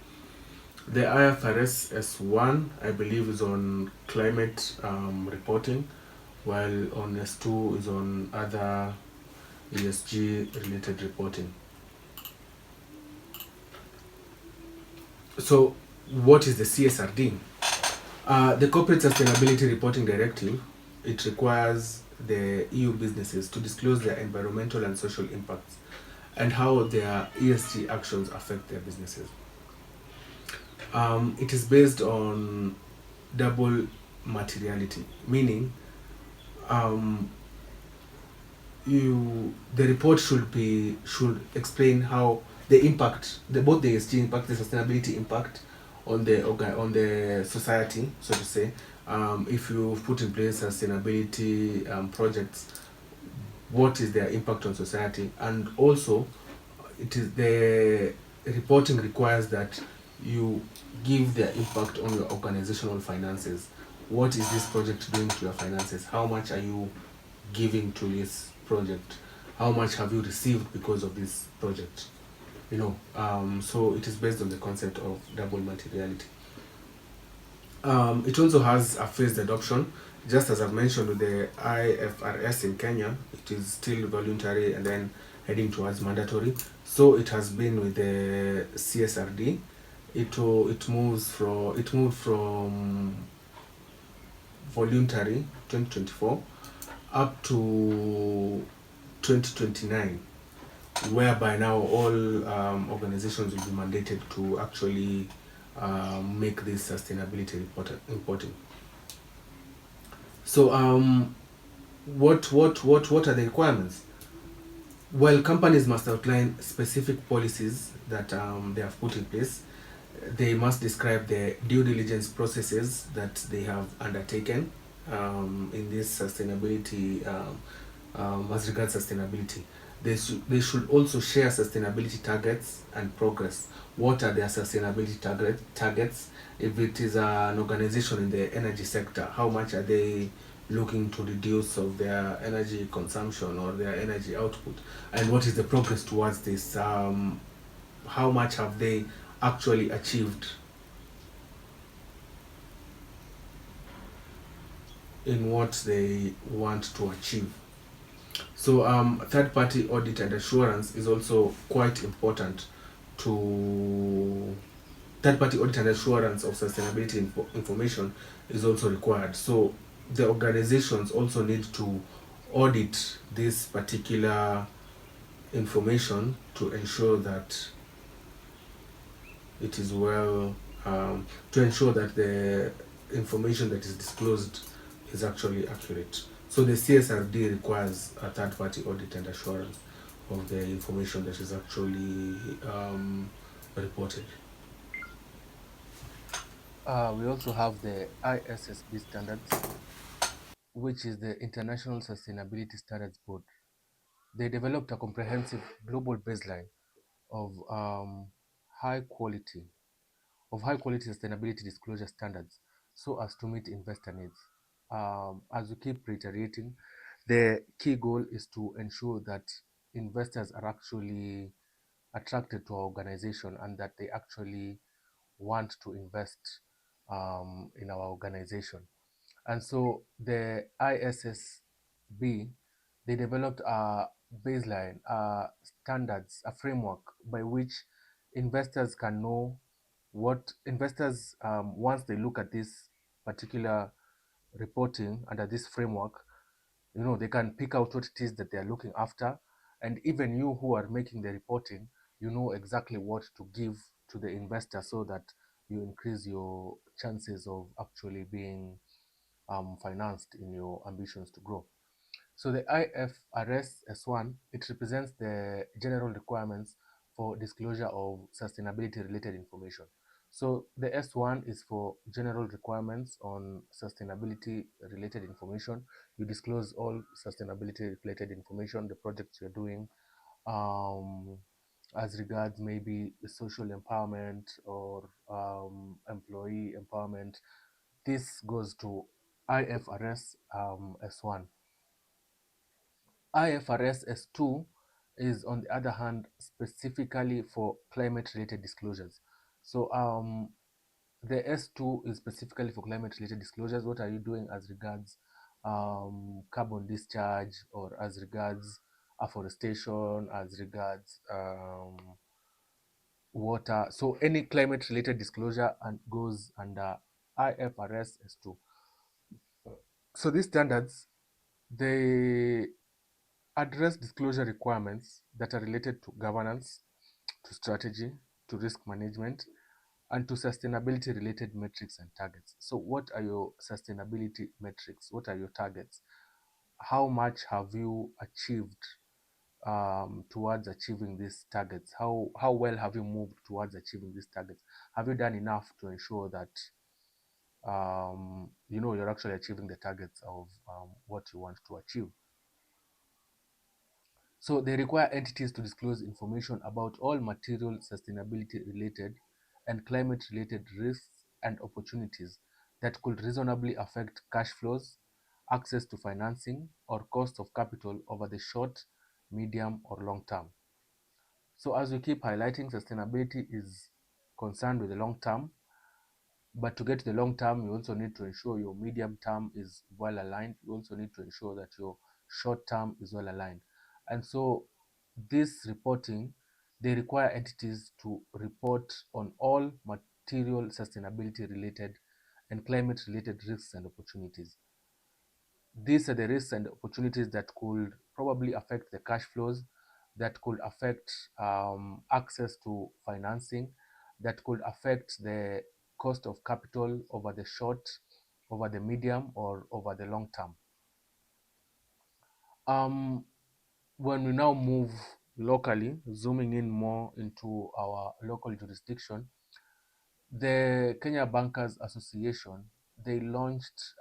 The IFRS S1, I believe, is on climate reporting, while on S2 is on other ESG related reporting. So, what is the CSRD? The Corporate Sustainability Reporting Directive, it requires the EU businesses to disclose their environmental and social impacts and how their ESG actions affect their businesses. It is based on double materiality, meaning um, the report should explain how the impact, both the ESG impact, the sustainability impact on the society, so to say. If you put in place sustainability projects, what is their impact on society? And also, it is the reporting requires that you give their impact on your organizational finances. What is this project doing to your finances? How much are you giving to this project? How much have you received because of this project? So it is based on the concept of double materiality. It also has a phased adoption. Just as I've mentioned with the IFRS in Kenya, it is still voluntary and then heading towards mandatory. So it has been with the CSRD. It moved from voluntary 2024 up to 2029, whereby now all organizations will be mandated to actually make this sustainability reporting. So, what are the requirements? Well, companies must outline specific policies that they have put in place. They must describe the due diligence processes that they have undertaken in this sustainability, as regards sustainability. They should also share sustainability targets and progress. What are their sustainability targets? If it is an organization in the energy sector, how much are they looking to reduce of their energy consumption or their energy output? And what is the progress towards this? How much have they actually achieved in what they want to achieve? So, third party audit and assurance is also quite important to third party audit and assurance of sustainability information is also required. So, the organizations also need to audit this particular information to ensure that it is well, to ensure that the information that is disclosed is actually accurate. So the CSRD requires a third party audit and assurance of the information that is actually reported. We also have the ISSB standards, which is the International Sustainability Standards Board. They developed a comprehensive global baseline of high quality high quality sustainability disclosure standards so as to meet investor needs. As we keep reiterating, the key goal is to ensure that investors are actually attracted to our organization and that they actually want to invest in our organization. And so the ISSB, they developed a baseline, standards, a framework by which investors can know what investors, once they look at this particular reporting under this framework, they can pick out what it is that they are looking after. And even you who are making the reporting, you know exactly what to give to the investor so that you increase your chances of actually being financed in your ambitions to grow. So the IFRS S1, it represents the general requirements for disclosure of sustainability related information. So the S1 is for general requirements on sustainability related information. You disclose all sustainability related information, the projects you're doing, um, as regards maybe social empowerment or employee empowerment. This goes to IFRS S1. IFRS S2 is, on the other hand, specifically for climate related disclosures. So the S2 is specifically for climate related disclosures. What are you doing as regards carbon discharge, or as regards afforestation, as regards water? So any climate related disclosure and goes under IFRS S2. So these standards, They address disclosure requirements that are related to governance, to strategy, to risk management, and to sustainability related metrics and targets. So what are your sustainability metrics? What are your targets? How much have you achieved towards achieving these targets? How well have you moved towards achieving these targets? Have you done enough to ensure that you're actually achieving the targets of what you want to achieve? So they require entities to disclose information about all material sustainability related and climate related risks and opportunities that could reasonably affect cash flows, access to financing, or cost of capital over the short, medium, or long term. So as we keep highlighting, sustainability is concerned with the long term, but to get to the long term, you also need to ensure your medium term is well aligned. You also need to ensure that your short term is well aligned. And so this reporting, they require entities to report on all material sustainability related and climate related risks and opportunities. These are the risks and opportunities that could probably affect the cash flows, that could affect access to financing, that could affect the cost of capital over the short, over the medium, or over the long term. When we now move locally, zooming in more into our local jurisdiction, the Kenya Bankers Association, they launched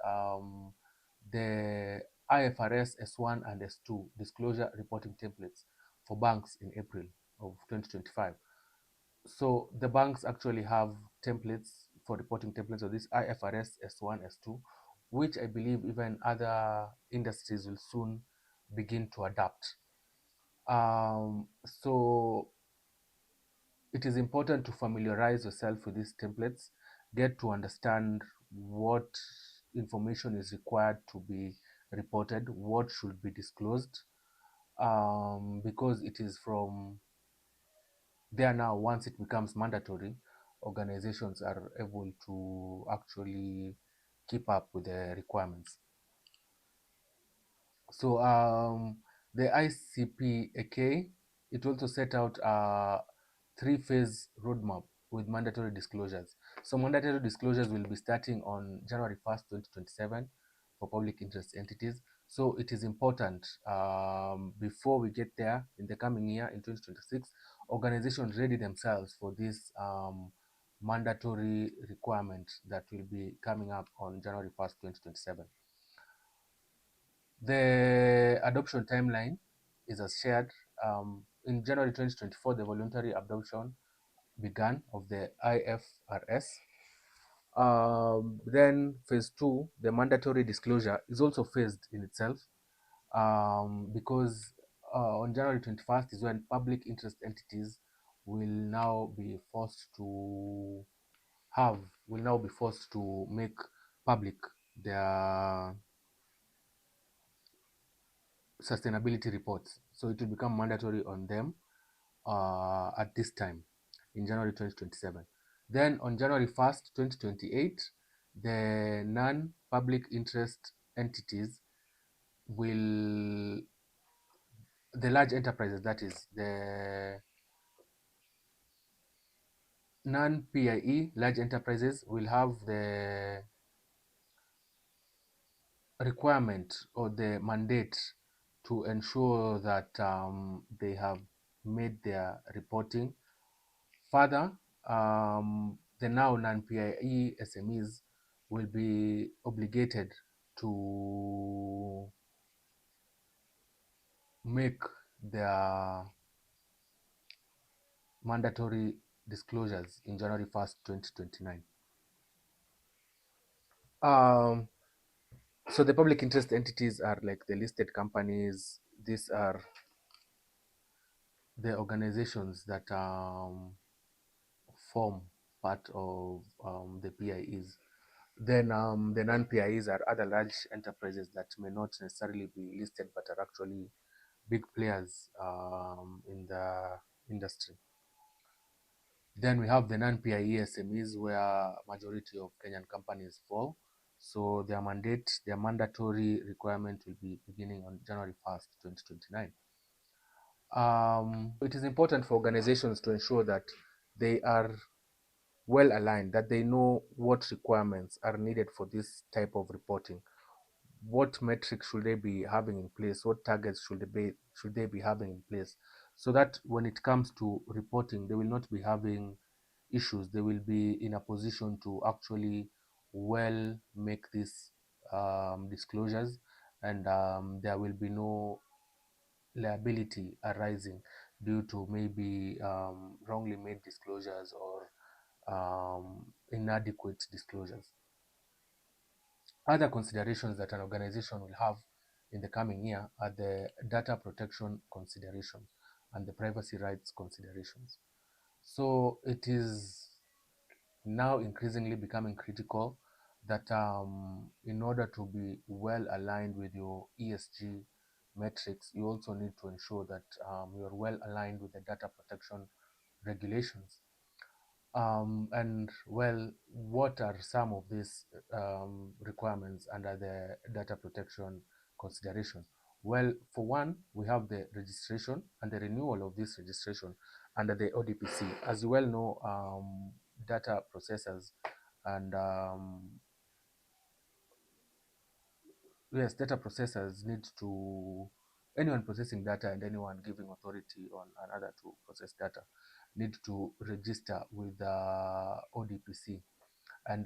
the IFRS S1 and S2 disclosure reporting templates for banks in April of 2025. So the banks actually have templates for reporting templates of this IFRS S1, S2, which I believe even other industries will soon begin to adapt. So it is important to familiarize yourself with these templates, get to understand what information is required to be reported, what should be disclosed, because it is from there now, once it becomes mandatory, organizations are able to actually keep up with the requirements. So the ICPAK, it also set out a three-phase roadmap with mandatory disclosures. So mandatory disclosures will be starting on January 1st, 2027 for public interest entities. So it is important before we get there in the coming year in 2026, organizations ready themselves for this mandatory requirement that will be coming up on January 1st, 2027. The adoption timeline is as shared. In January 2024, the voluntary adoption began of the IFRS. Then phase two, the mandatory disclosure, is also phased in itself because on January 21st is when public interest entities will now be forced to make public their sustainability reports. So it will become mandatory on them at this time in January 2027. Then on January 1st, 2028, the non-public interest entities will, the large enterprises, that is, the non-PIE large enterprises will have the requirement or the mandate to ensure that they have made their reporting. Further, the now non-PIE SMEs will be obligated to make their mandatory disclosures in January 1st, 2029. So the public interest entities are like the listed companies. These are the organizations that form part of the PIEs. Then the non-PIEs are other large enterprises that may not necessarily be listed but are actually big players in the industry. Then we have the non-PIE SMEs where majority of Kenyan companies fall. So their mandatory requirement will be beginning on January 1st, 2029. It is important for organizations to ensure that they are well aligned, that they know what requirements are needed for this type of reporting. What metrics should they be having in place? What targets should they be having in place? So that when it comes to reporting, they will not be having issues. They will be in a position to actually well make these disclosures, and there will be no liability arising due to maybe wrongly made disclosures or inadequate disclosures. Other considerations that an organization will have in the coming year are the data protection considerations and the privacy rights considerations. So it is now increasingly becoming critical that in order to be well aligned with your ESG metrics, you also need to ensure that you're well aligned with the data protection regulations. And well, what are some of these requirements under the data protection considerations? Well, for one, we have the registration and the renewal of this registration under the ODPC. As you well know, data processors and yes, data processors need to, anyone processing data and anyone giving authority on another to process data need to register with the ODPC. And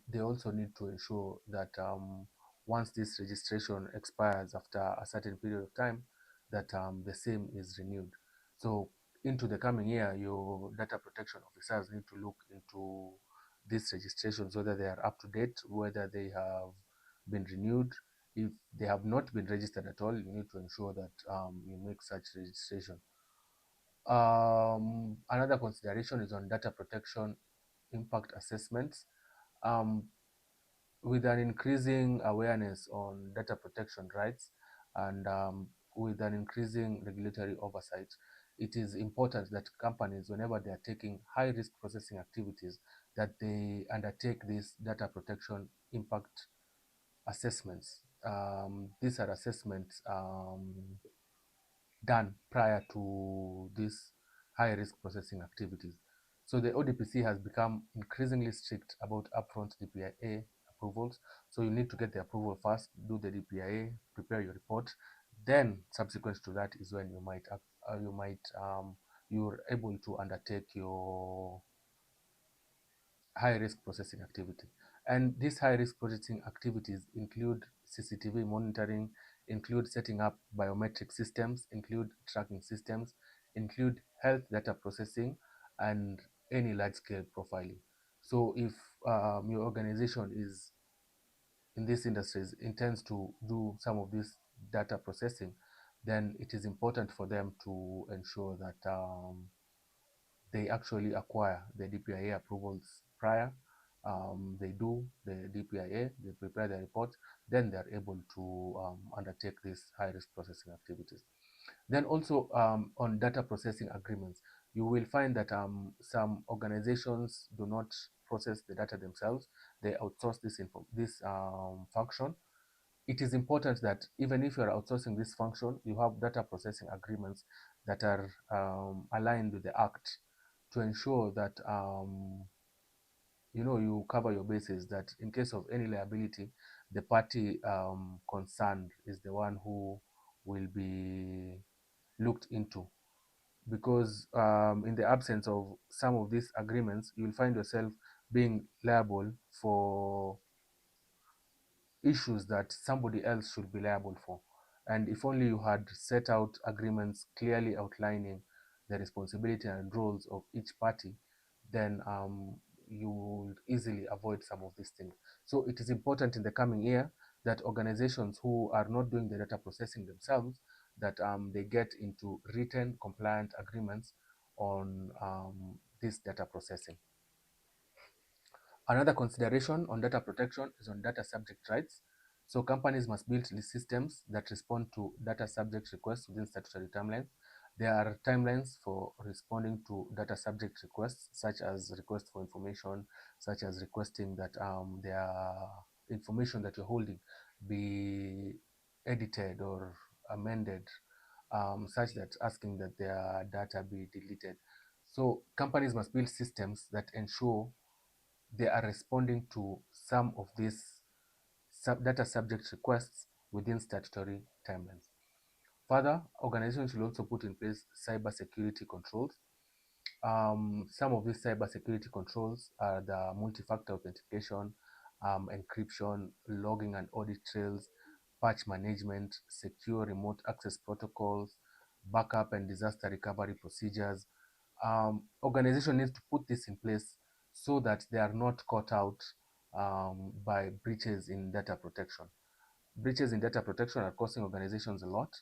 they also need to ensure that once this registration expires after a certain period of time, that the same is renewed. So into the coming year, your data protection officers need to look into these registrations, whether they are up to date, whether they have been renewed. If they have not been registered at all, you need to ensure that you make such registration. Another consideration is on data protection impact assessments. Um, with an increasing awareness on data protection rights and with an increasing regulatory oversight, it is important that companies, whenever they are taking high risk processing activities, that they undertake these data protection impact assessments. These are assessments done prior to these high risk processing activities. So the ODPC has become increasingly strict about upfront DPIA approvals. So you need to get the approval first, do the DPIA, prepare your report. Then subsequent to that is when you're able to undertake your high risk processing activity. And these high risk processing activities include CCTV monitoring, include setting up biometric systems, include tracking systems, include health data processing, and any large scale profiling. So if your organization is in these industries intends to do some of this data processing, then it is important for them to ensure that they actually acquire the DPIA approvals prior. They do the DPIA, they prepare the report, then they're able to undertake these high-risk processing activities. Then also on data processing agreements, you will find that some organizations do not process the data themselves. They outsource this function. It is important that even if you're outsourcing this function, you have data processing agreements that are aligned with the Act to ensure that you cover your bases, that in case of any liability, the party concerned is the one who will be looked into. Because in the absence of some of these agreements, you will find yourself being liable for issues that somebody else should be liable for. And if only you had set out agreements clearly outlining the responsibility and roles of each party, then you would easily avoid some of these things. So it is important in the coming year that organizations who are not doing the data processing themselves, that they get into written compliant agreements on this data processing. Another consideration on data protection is on data subject rights. So companies must build systems that respond to data subject requests within statutory timelines. There are timelines for responding to data subject requests, such as requests for information, such as requesting that their information that you're holding be edited or amended, such that asking that their data be deleted. So companies must build systems that ensure they are responding to some of these data subject requests within statutory timelines. Further, organizations should also put in place cyber security controls. Some of these cyber security controls are the multi-factor authentication, encryption, logging and audit trails, patch management, secure remote access protocols, backup and disaster recovery procedures. Organization needs to put this in place so that they are not caught out by breaches in data protection. Breaches in data protection are costing organizations a lot,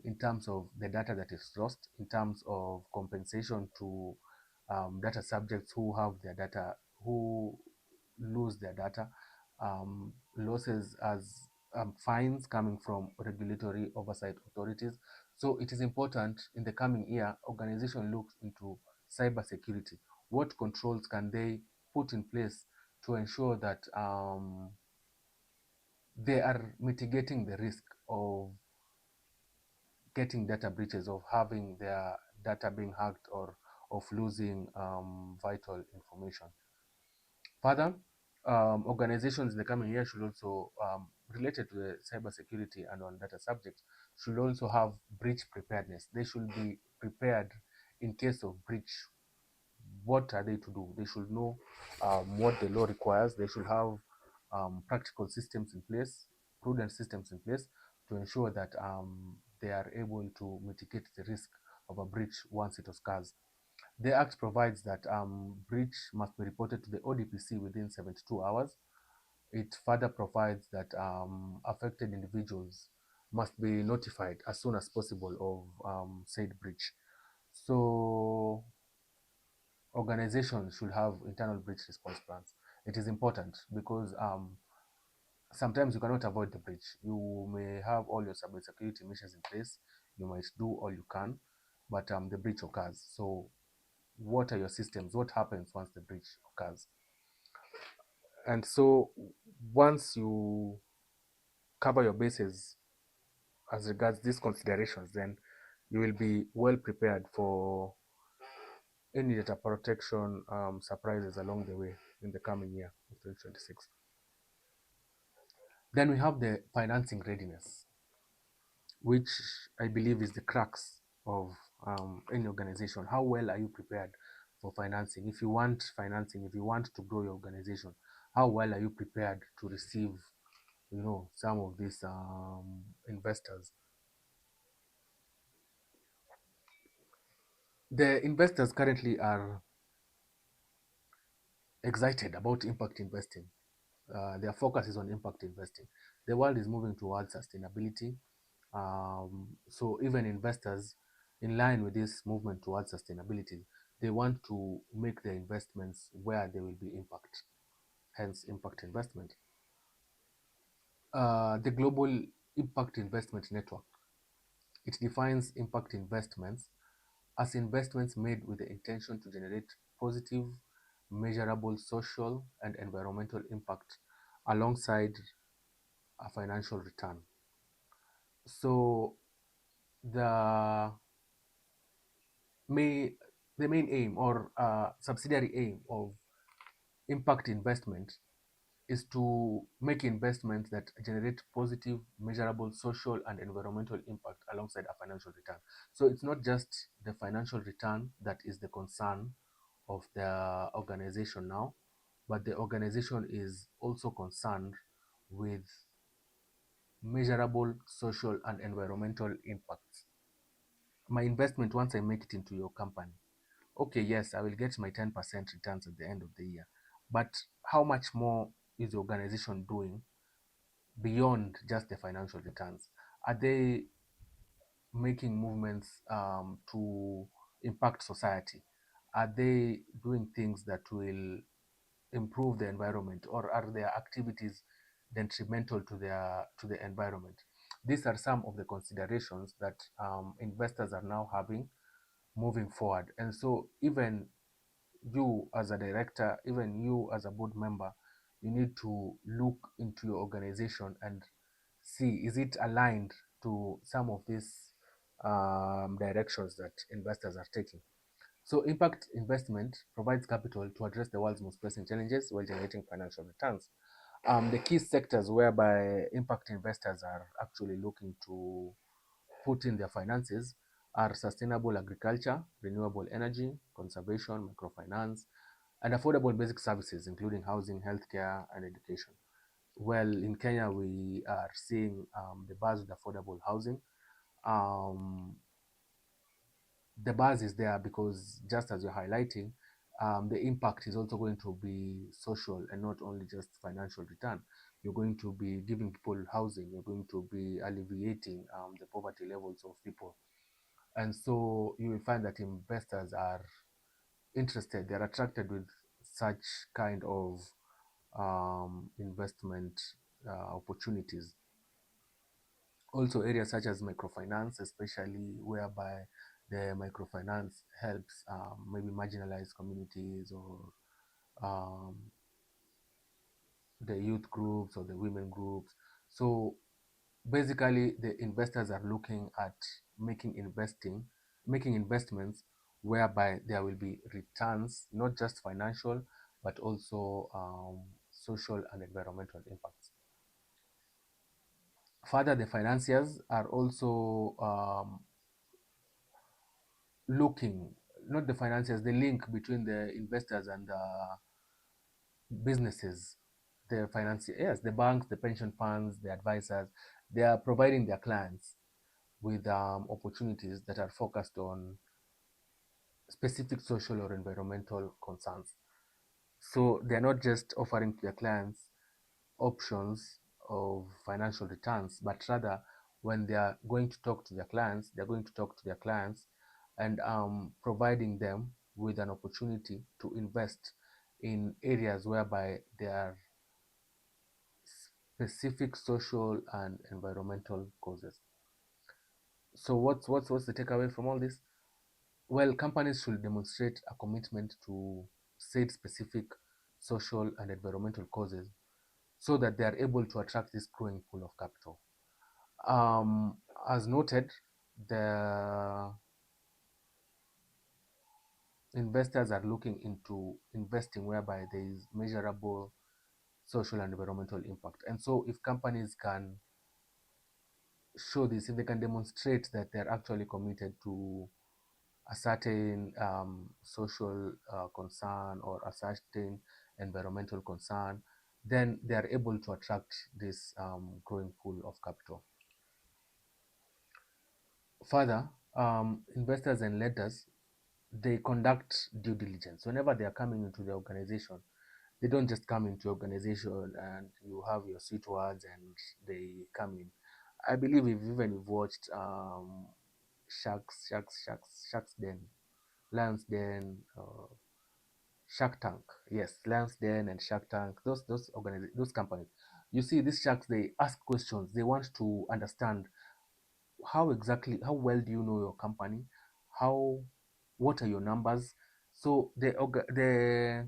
in terms of the data that is lost, in terms of compensation to data subjects who have their data, who lose their data, losses as fines coming from regulatory oversight authorities. So it is important in the coming year, organization looks into cyber security. What controls can they put in place to ensure that they are mitigating the risk of getting data breaches, of having their data being hacked, or of losing vital information. Further, organizations in the coming year should also, related to the cybersecurity and on data subjects, should also have breach preparedness. They should be prepared in case of breach. What are they to do? They should know what the law requires. They should have practical systems in place, prudent systems in place to ensure that they are able to mitigate the risk of a breach once it occurs. The Act provides that breach must be reported to the ODPC within 72 hours. It further provides that affected individuals must be notified as soon as possible of said breach. So organizations should have internal breach response plans. It is important because sometimes you cannot avoid the breach. You may have all your cybersecurity measures in place. You might do all you can, but the breach occurs. So what are your systems? What happens once the breach occurs? And so once you cover your bases as regards these considerations, then you will be well prepared for any data protection surprises along the way in the coming year of 2026. Then we have the financing readiness, which I believe is the crux of any organization. How well are you prepared for financing? If you want financing, if you want to grow your organization, how well are you prepared to receive, some of these investors? The investors currently are excited about impact investing. Their focus is on impact investing. The world is moving towards sustainability. So even investors, in line with this movement towards sustainability, they want to make their investments where there will be impact, hence impact investment. The Global Impact Investment Network, it defines impact investments as investments made with the intention to generate positive, measurable social and environmental impact alongside a financial return. So the may the main aim, or subsidiary aim, of impact investment is to make investments that generate positive, measurable social and environmental impact alongside a financial return. So it's not just the financial return that is the concern of the organization now, but the organization is also concerned with measurable social and environmental impacts. My investment, once I make it into your company, okay, yes, I will get my 10% returns at the end of the year, but how much more is the organization doing beyond just the financial returns? Are they making movements to impact society? Are they doing things that will improve the environment, or are their activities detrimental to the environment? These are some of the considerations that investors are now having moving forward. And so even you as a director, even you as a board member, you need to look into your organization and see, is it aligned to some of these directions that investors are taking. So impact investment provides capital to address the world's most pressing challenges while generating financial returns. The key sectors whereby impact investors are actually looking to put in their finances are sustainable agriculture, renewable energy, conservation, microfinance, and affordable basic services, including housing, healthcare, and education. Well, in Kenya, we are seeing the buzz with affordable housing. Um, the buzz is there because, just as you're highlighting, the impact is also going to be social and not only just financial return. You're going to be giving people housing, you're going to be alleviating the poverty levels of people. And so you will find that investors are interested, they're attracted with such kind of investment opportunities. Also, areas such as microfinance, especially whereby the microfinance helps maybe marginalized communities or um, the youth groups or the women groups. So basically, the investors are looking at making investments whereby there will be returns, not just financial, but also social and environmental impacts. Further, the financiers are also looking, not the financiers, the link between the investors and the businesses, the financiers, yes, the banks, the pension funds, the advisors, they are providing their clients with opportunities that are focused on specific social or environmental concerns. So they're not just offering to their clients options of financial returns, but rather when they are going to talk to their clients, they're going to talk to their clients and providing them with an opportunity to invest in areas whereby there are specific social and environmental causes. So what's the takeaway from all this? Well, companies should demonstrate a commitment to said specific social and environmental causes so that they are able to attract this growing pool of capital. As noted, the investors are looking into investing whereby there is measurable social and environmental impact. And so if companies can show this, if they can demonstrate that they're actually committed to a certain social concern or a certain environmental concern, then they are able to attract this growing pool of capital. Further, investors and lenders, they conduct due diligence whenever they are coming into the organization. They don't just come into your organization and you have your sweet words and they come in. I believe if even you've watched Sharks Den, Lions Den, Shark Tank, yes, Lions Den and Shark Tank, those companies. You see, these sharks, they ask questions. They want to understand how well do you know your company, how what are your numbers. So the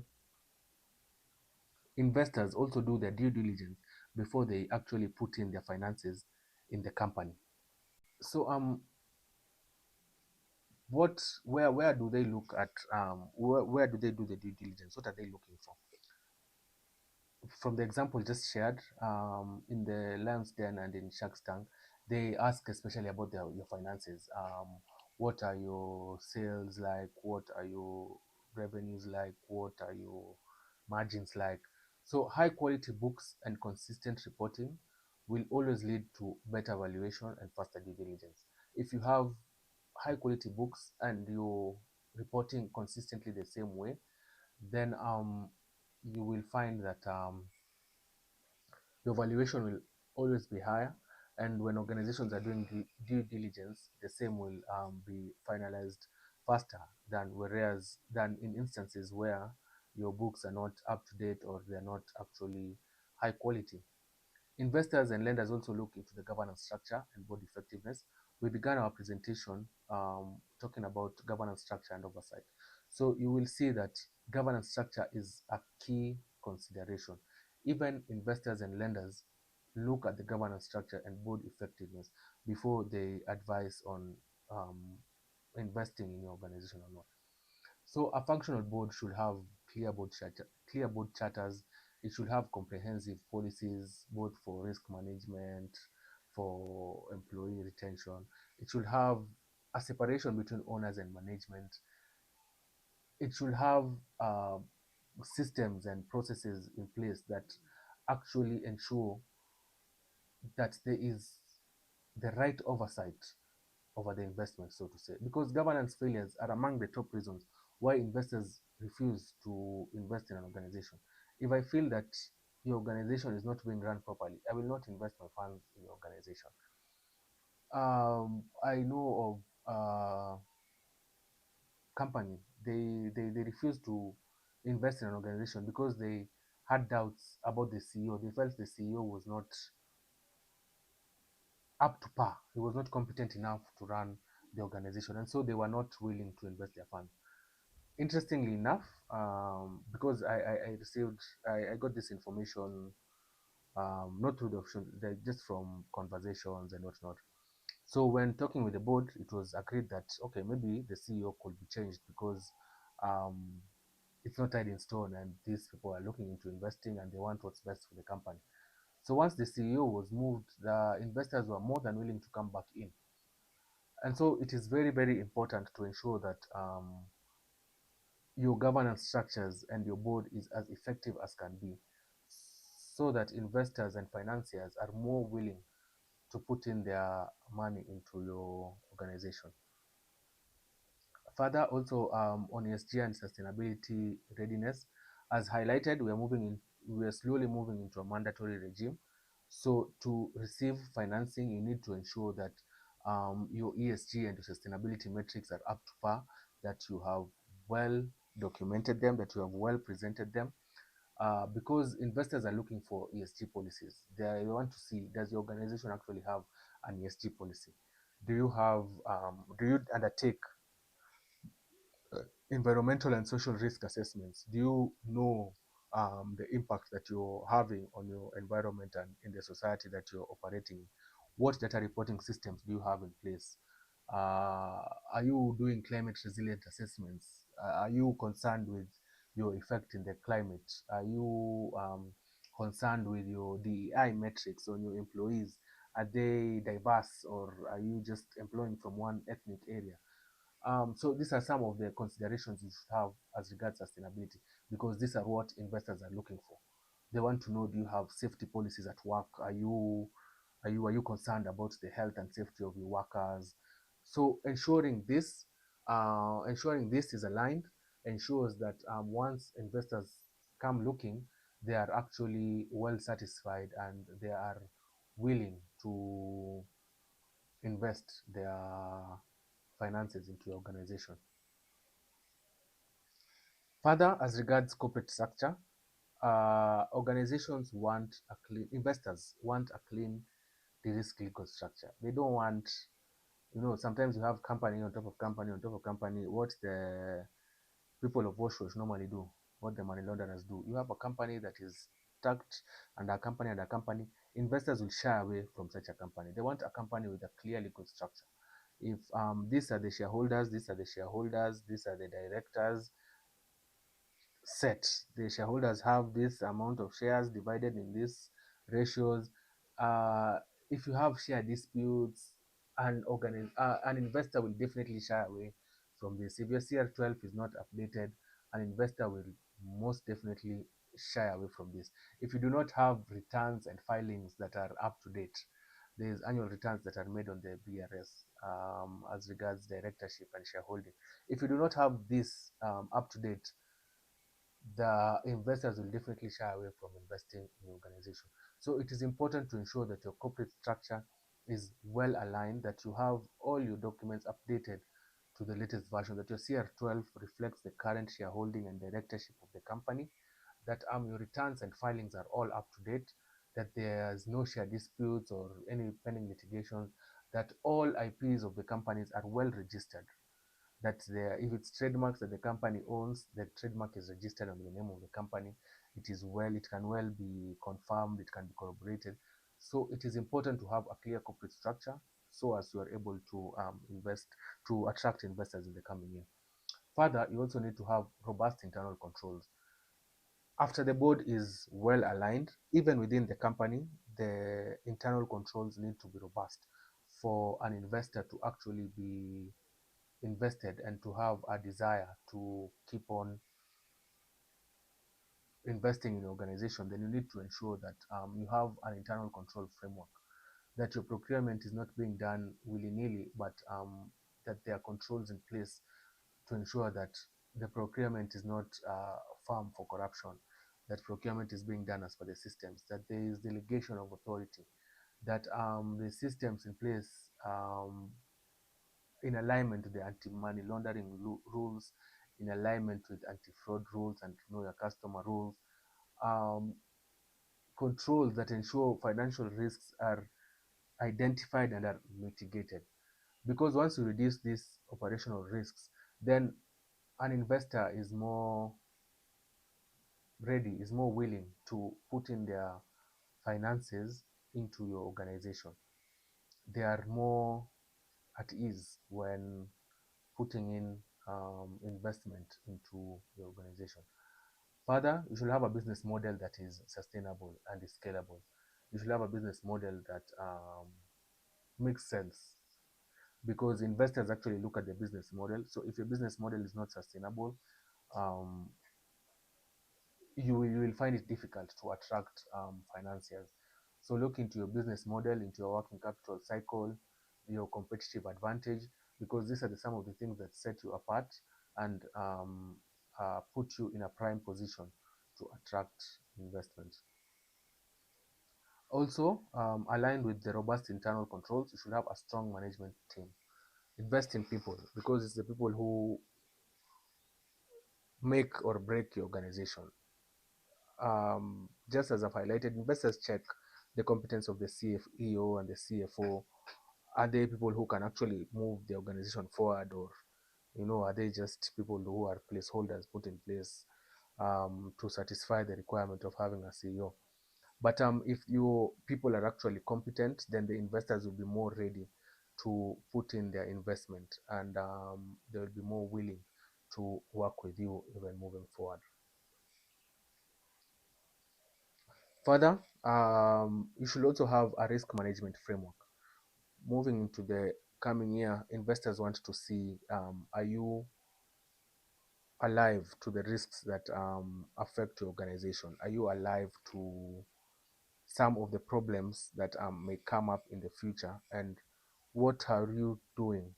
investors also do their due diligence before they actually put in their finances in the company. So where do they look at, where do they do the due diligence, what are they looking for? From the example just shared, in the Lion's Den and in Shark's Tank, they ask especially about your finances. What are your sales like? What are your revenues like? What are your margins like? So high quality books and consistent reporting will always lead to better valuation and faster due diligence. If you have high quality books and you're reporting consistently the same way, then you will find that your valuation will always be higher, and when organizations are doing due diligence, the same will be finalized faster than in instances where your books are not up to date or they are not actually high quality. Investors and lenders also look into the governance structure and board effectiveness. We began our presentation talking about governance structure and oversight. So you will see that governance structure is a key consideration. Even investors and lenders look at the governance structure and board effectiveness before they advise on um, investing in your organization or not. So a functional board should have clear board charters. It should have comprehensive policies, both for risk management, for employee retention. It should have a separation between owners and management. It should have uh, systems and processes in place that actually ensure that there is the right oversight over the investment, so to say, because governance failures are among the top reasons why investors refuse to invest in an organization. If I feel that your organization is not being run properly, I will not invest my funds in your organization. I know of company, they refused to invest in an organization because they had doubts about the CEO. They felt the CEO was not up to par. He was not competent enough to run the organization, and so they were not willing to invest their funds. Interestingly enough, because I received, I got this information not through the option, just from conversations and whatnot. So when talking with the board, it was agreed that okay, maybe the CEO could be changed because um, it's not tied in stone, and these people are looking into investing and they want what's best for the company. So once the CEO was moved, the investors were more than willing to come back in. And so it is very, very important to ensure that your governance structures and your board is as effective as can be, so that investors and financiers are more willing to put in their money into your organization. Further, also on ESG and sustainability readiness, as highlighted, we are slowly moving into a mandatory regime. So to receive financing, you need to ensure that your ESG and your sustainability metrics are up to par, that you have well documented them, that you have well presented them, because investors are looking for ESG policies. They want to see, does your organization actually have an ESG policy? Do you undertake environmental and social risk assessments? Do you know the impact that you're having on your environment and in the society that you're operating in? What data reporting systems do you have in place? Are you doing climate resilient assessments? Are you concerned with your effect in the climate? Are you concerned with your DEI metrics on your employees? Are they diverse, or are you just employing from one ethnic area? So these are some of the considerations you should have as regards sustainability, because these are what investors are looking for. They want to know, do you have safety policies at work? Are you concerned about the health and safety of your workers? So ensuring this is aligned ensures that once investors come looking, they are actually well satisfied and they are willing to invest their finances into your organization. Further, as regards corporate structure, organizations want a clean, investors want a clean, de-risk legal structure. They don't want, sometimes you have company on top of company on top of company. What the people of Washosh normally do, what the money launderers do. You have a company that is tucked under a company and a company. Investors will shy away from such a company. They want a company with a clear legal structure. If these are the shareholders, these are the shareholders, these are the directors, set. The shareholders have this amount of shares divided in these ratios. Uh, if you have share disputes, an investor will definitely shy away from this. If your CR12 is not updated, an investor will most definitely shy away from this. If you do not have returns and filings that are up to date, there's annual returns that are made on the BRS as regards directorship and shareholding. If you do not have this up to date, the investors will definitely shy away from investing in your organization. So it is important to ensure that your corporate structure is well aligned, that you have all your documents updated to the latest version, that your CR12 reflects the current shareholding and directorship of the company, that your returns and filings are all up to date, that there's no share disputes or any pending litigation, that all IPs of the companies are well registered, that if it's trademarks that the company owns, the trademark is registered under the name of the company. it can well be confirmed, it can be corroborated. So it is important to have a clear corporate structure so as you are able to attract investors in the coming year. Further, you also need to have robust internal controls. After the board is well aligned, even within the company, the internal controls need to be robust for an investor to actually be invested and to have a desire to keep on investing in the organization. Then you need to ensure that you have an internal control framework, that your procurement is not being done willy-nilly, but that there are controls in place to ensure that the procurement is not farm for corruption, that procurement is being done as per the systems, that there is delegation of authority, that the systems in place in alignment to the anti-money laundering rules, in alignment with anti-fraud rules and know your customer rules, um, controls that ensure financial risks are identified and are mitigated. Because once you reduce these operational risks, then an investor is more ready, is more willing to put in their finances into your organization. They are more at ease when putting in investment into the organization. Further, you should have a business model that is sustainable and is scalable. You should have a business model that makes sense, because investors actually look at the business model. So if your business model is not sustainable, um, you will find it difficult to attract financiers. So look into your business model, into your working capital cycle, your competitive advantage, because these are some of the things that set you apart and put you in a prime position to attract investment. Also, aligned with the robust internal controls, you should have a strong management team. Invest in people, because it's the people who make or break your organization. Just as I've highlighted, investors check the competence of the CEO and the CFO. Are they people who can actually move the organization forward, or are they just people who are placeholders put in place to satisfy the requirement of having a CEO? But if your people are actually competent, then the investors will be more ready to put in their investment, and they will be more willing to work with you even moving forward. Further, you should also have a risk management framework. Moving into the coming year, investors want to see, are you alive to the risks that affect your organization? Are you alive to some of the problems that may come up in the future? And what are you doing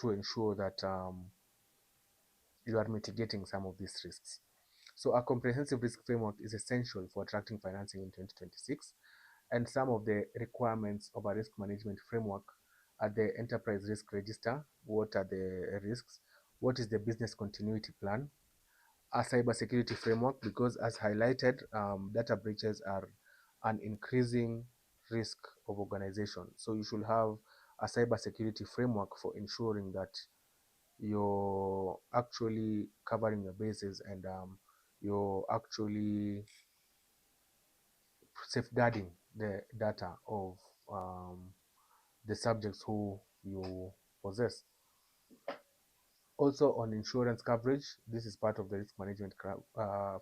to ensure that you are mitigating some of these risks? So a comprehensive risk framework is essential for attracting financing in 2026. And some of the requirements of a risk management framework are the enterprise risk register. What are the risks? What is the business continuity plan? A cybersecurity framework, because as highlighted, data breaches are an increasing risk of organization. So you should have a cybersecurity framework for ensuring that you're actually covering your bases, and you're actually safeguarding the data of the subjects who you possess. Also, on insurance coverage, this is part of the risk management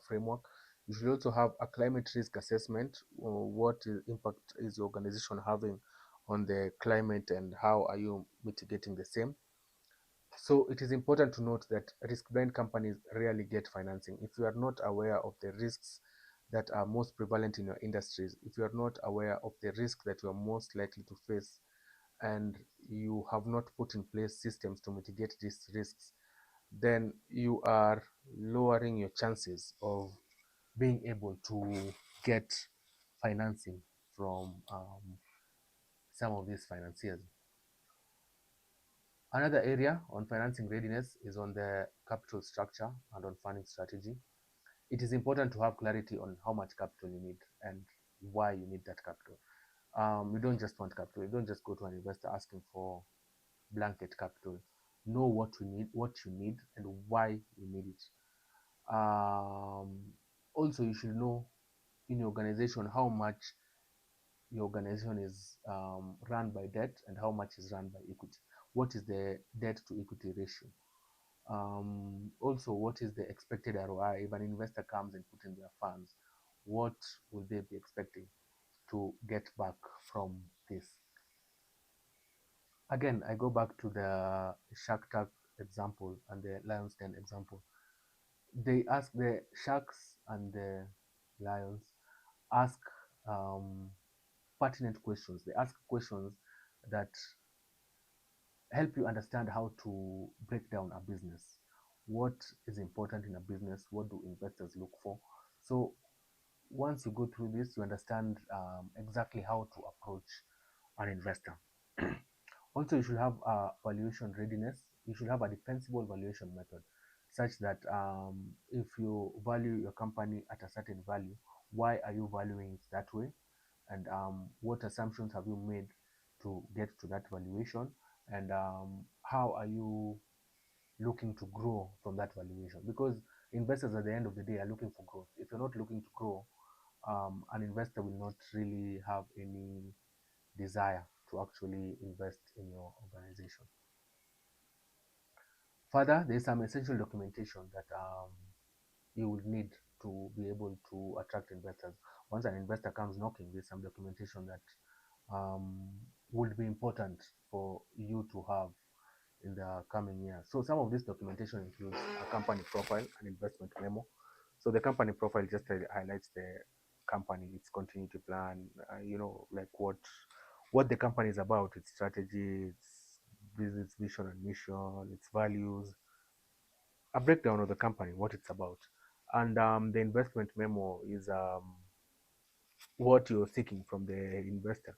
framework. You should also have a climate risk assessment. What impact is your organization having on the climate, and how are you mitigating the same? So it is important to note that risk-blind companies rarely get financing. If you are not aware of the risks that are most prevalent in your industries, if you are not aware of the risk that you are most likely to face, and you have not put in place systems to mitigate these risks, then you are lowering your chances of being able to get financing from some of these financiers. Another area on financing readiness is on the capital structure and on funding strategy. It is important to have clarity on how much capital you need and why you need that capital. You don't just want capital. You don't just go to an investor asking for blanket capital. Know what you need, and why you need it. Also, you should know in your organization how much your organization is run by debt and how much is run by equity. What is the debt to equity ratio? Also, what is the expected ROI if an investor comes and put in their funds? What will they be expecting to get back from this? Again, I go back to the Shark Tank example and the Lion's Den example. They ask the sharks and the lions ask um, pertinent questions. They ask questions that help you understand how to break down a business. What is important in a business? What do investors look for? So once you go through this, you understand exactly how to approach an investor. Also, you should have a valuation readiness. You should have a defensible valuation method, such that if you value your company at a certain value, why are you valuing it that way? And what assumptions have you made to get to that valuation? And how are you looking to grow from that valuation? Because investors at the end of the day are looking for growth. If you're not looking to grow, an investor will not really have any desire to actually invest in your organization. Further, there's some essential documentation that you will need to be able to attract investors. Once an investor comes knocking, there's some documentation that um, would be important for you to have in the coming year. So some of this documentation includes a company profile, an investment memo. So the company profile just highlights the company, its continuity plan, like what the company is about, its strategy, its business vision and mission, its values, a breakdown of the company, what it's about. And the investment memo is what you're seeking from the investor.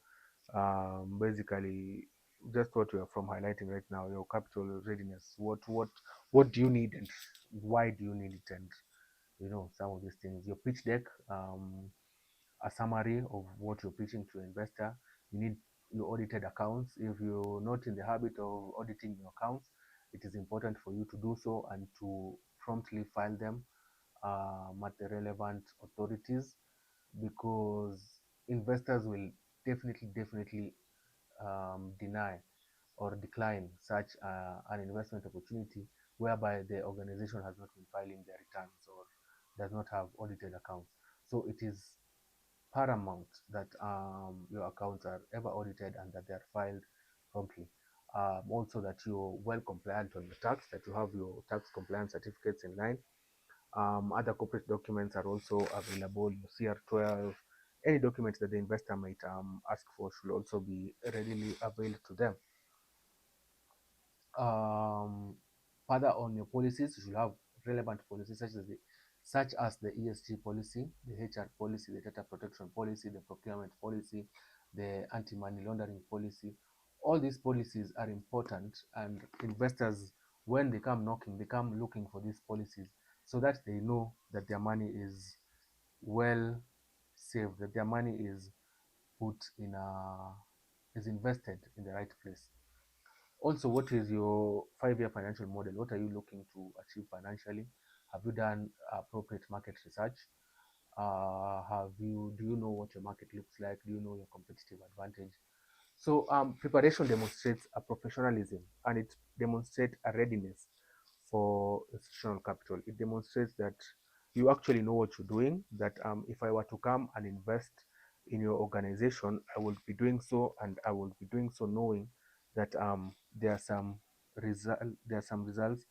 Basically, just what you are from highlighting right now, your capital readiness. What do you need and why do you need it? And some of these things. Your pitch deck, a summary of what you're pitching to an investor. You need your audited accounts. If you're not in the habit of auditing your accounts, it is important for you to do so and to promptly file them at the relevant authorities, because investors will definitely deny or decline such an investment opportunity whereby the organization has not been filing their returns or does not have audited accounts. So it is paramount that your accounts are ever audited and that they are filed promptly. Also, that you're well compliant on your tax, that you have your tax compliance certificates in line. Other corporate documents are also available, your CR12. Any documents that the investor might ask for should also be readily available to them. um, Further on your policies, you should have relevant policies such as the ESG policy, the HR policy, the data protection policy, the procurement policy, the anti-money laundering policy. All these policies are important, and investors, when they come knocking, they come looking for these policies so that they know that their money is well saved, that their money is put in a is invested in the right place. Also, what is your 5-year financial model? What are you looking to achieve financially? Have you done appropriate market research? Do you know what your market looks like? Do you know your competitive advantage? So preparation demonstrates a professionalism, and it demonstrates a readiness for institutional capital. It demonstrates that you actually know what you're doing, that if I were to come and invest in your organization, I will be doing so, and I will be doing so knowing that there are some results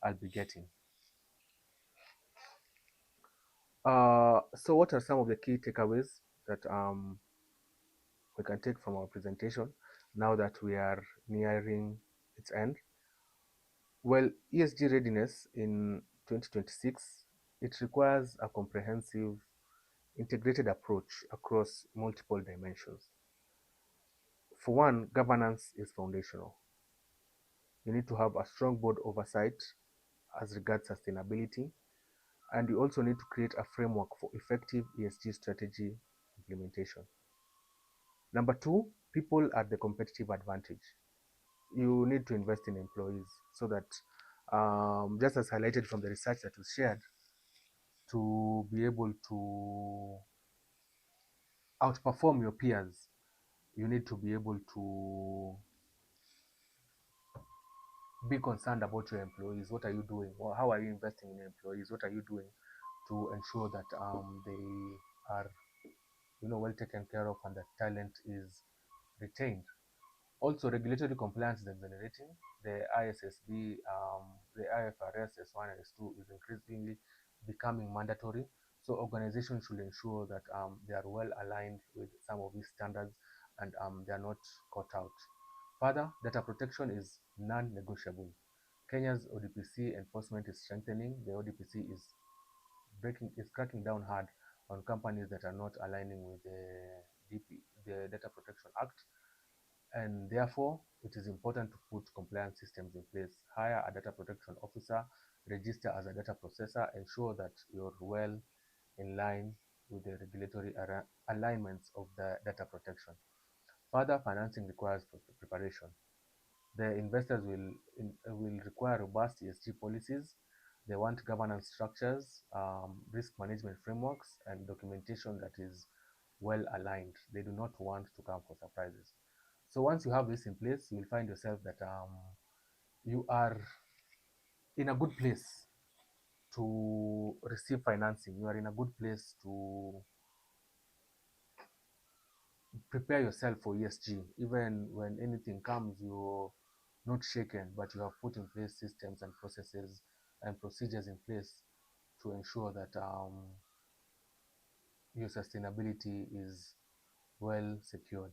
I'll be getting. So what are some of the key takeaways that we can take from our presentation now that we are nearing its end? Well, ESG readiness in 2026, it requires a comprehensive, integrated approach across multiple dimensions. For one, governance is foundational. You need to have a strong board oversight as regards sustainability, and you also need to create a framework for effective ESG strategy implementation. Number two, people are the competitive advantage. You need to invest in employees so that, just as highlighted from the research that was shared, to be able to outperform your peers, you need to be able to be concerned about your employees. What are you doing? Or how are you investing in your employees? What are you doing to ensure that they are, well taken care of and that talent is retained? Also, regulatory compliance is accelerating. The ISSB, the IFRS S1 and S2 is increasingly becoming mandatory. So organizations should ensure that they are well aligned with some of these standards and they are not caught out. Further, data protection is non-negotiable. Kenya's ODPC enforcement is strengthening. The ODPC is cracking down hard on companies that are not aligning with the Data Protection Act, and therefore it is important to put compliance systems in place. Hire a data protection officer, register as a data processor, ensure that you're well in line with the regulatory alignments of the data protection. Further, financing requires preparation. The investors will require robust ESG policies. They want governance structures, risk management frameworks, and documentation that is well aligned. They do not want to come for surprises. So once you have this in place, you will find yourself that you are in a good place to receive financing. You are in a good place to prepare yourself for ESG. Even when anything comes, you're not shaken, but you have put in place systems and processes and procedures in place to ensure that your sustainability is well secured.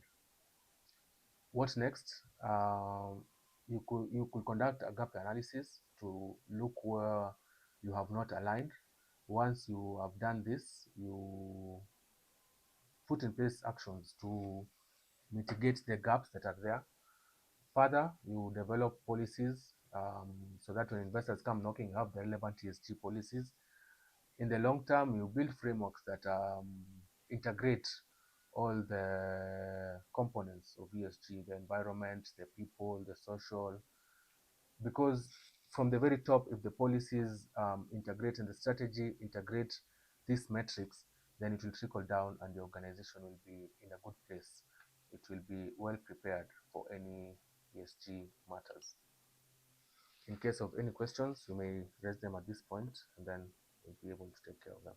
What next? You could conduct a gap analysis to look where you have not aligned. Once you have done this, you put in place actions to mitigate the gaps that are there. Further, you develop policies so that when investors come knocking, you have the relevant ESG policies. In the long term, you build frameworks that integrate all the components of ESG, the environment, the people, the social, because from the very top, if the policies integrate and the strategy integrate these metrics, then it will trickle down and the organization will be in a good place. It will be well prepared for any ESG matters. In case of any questions, you may raise them at this point and then we'll be able to take care of them.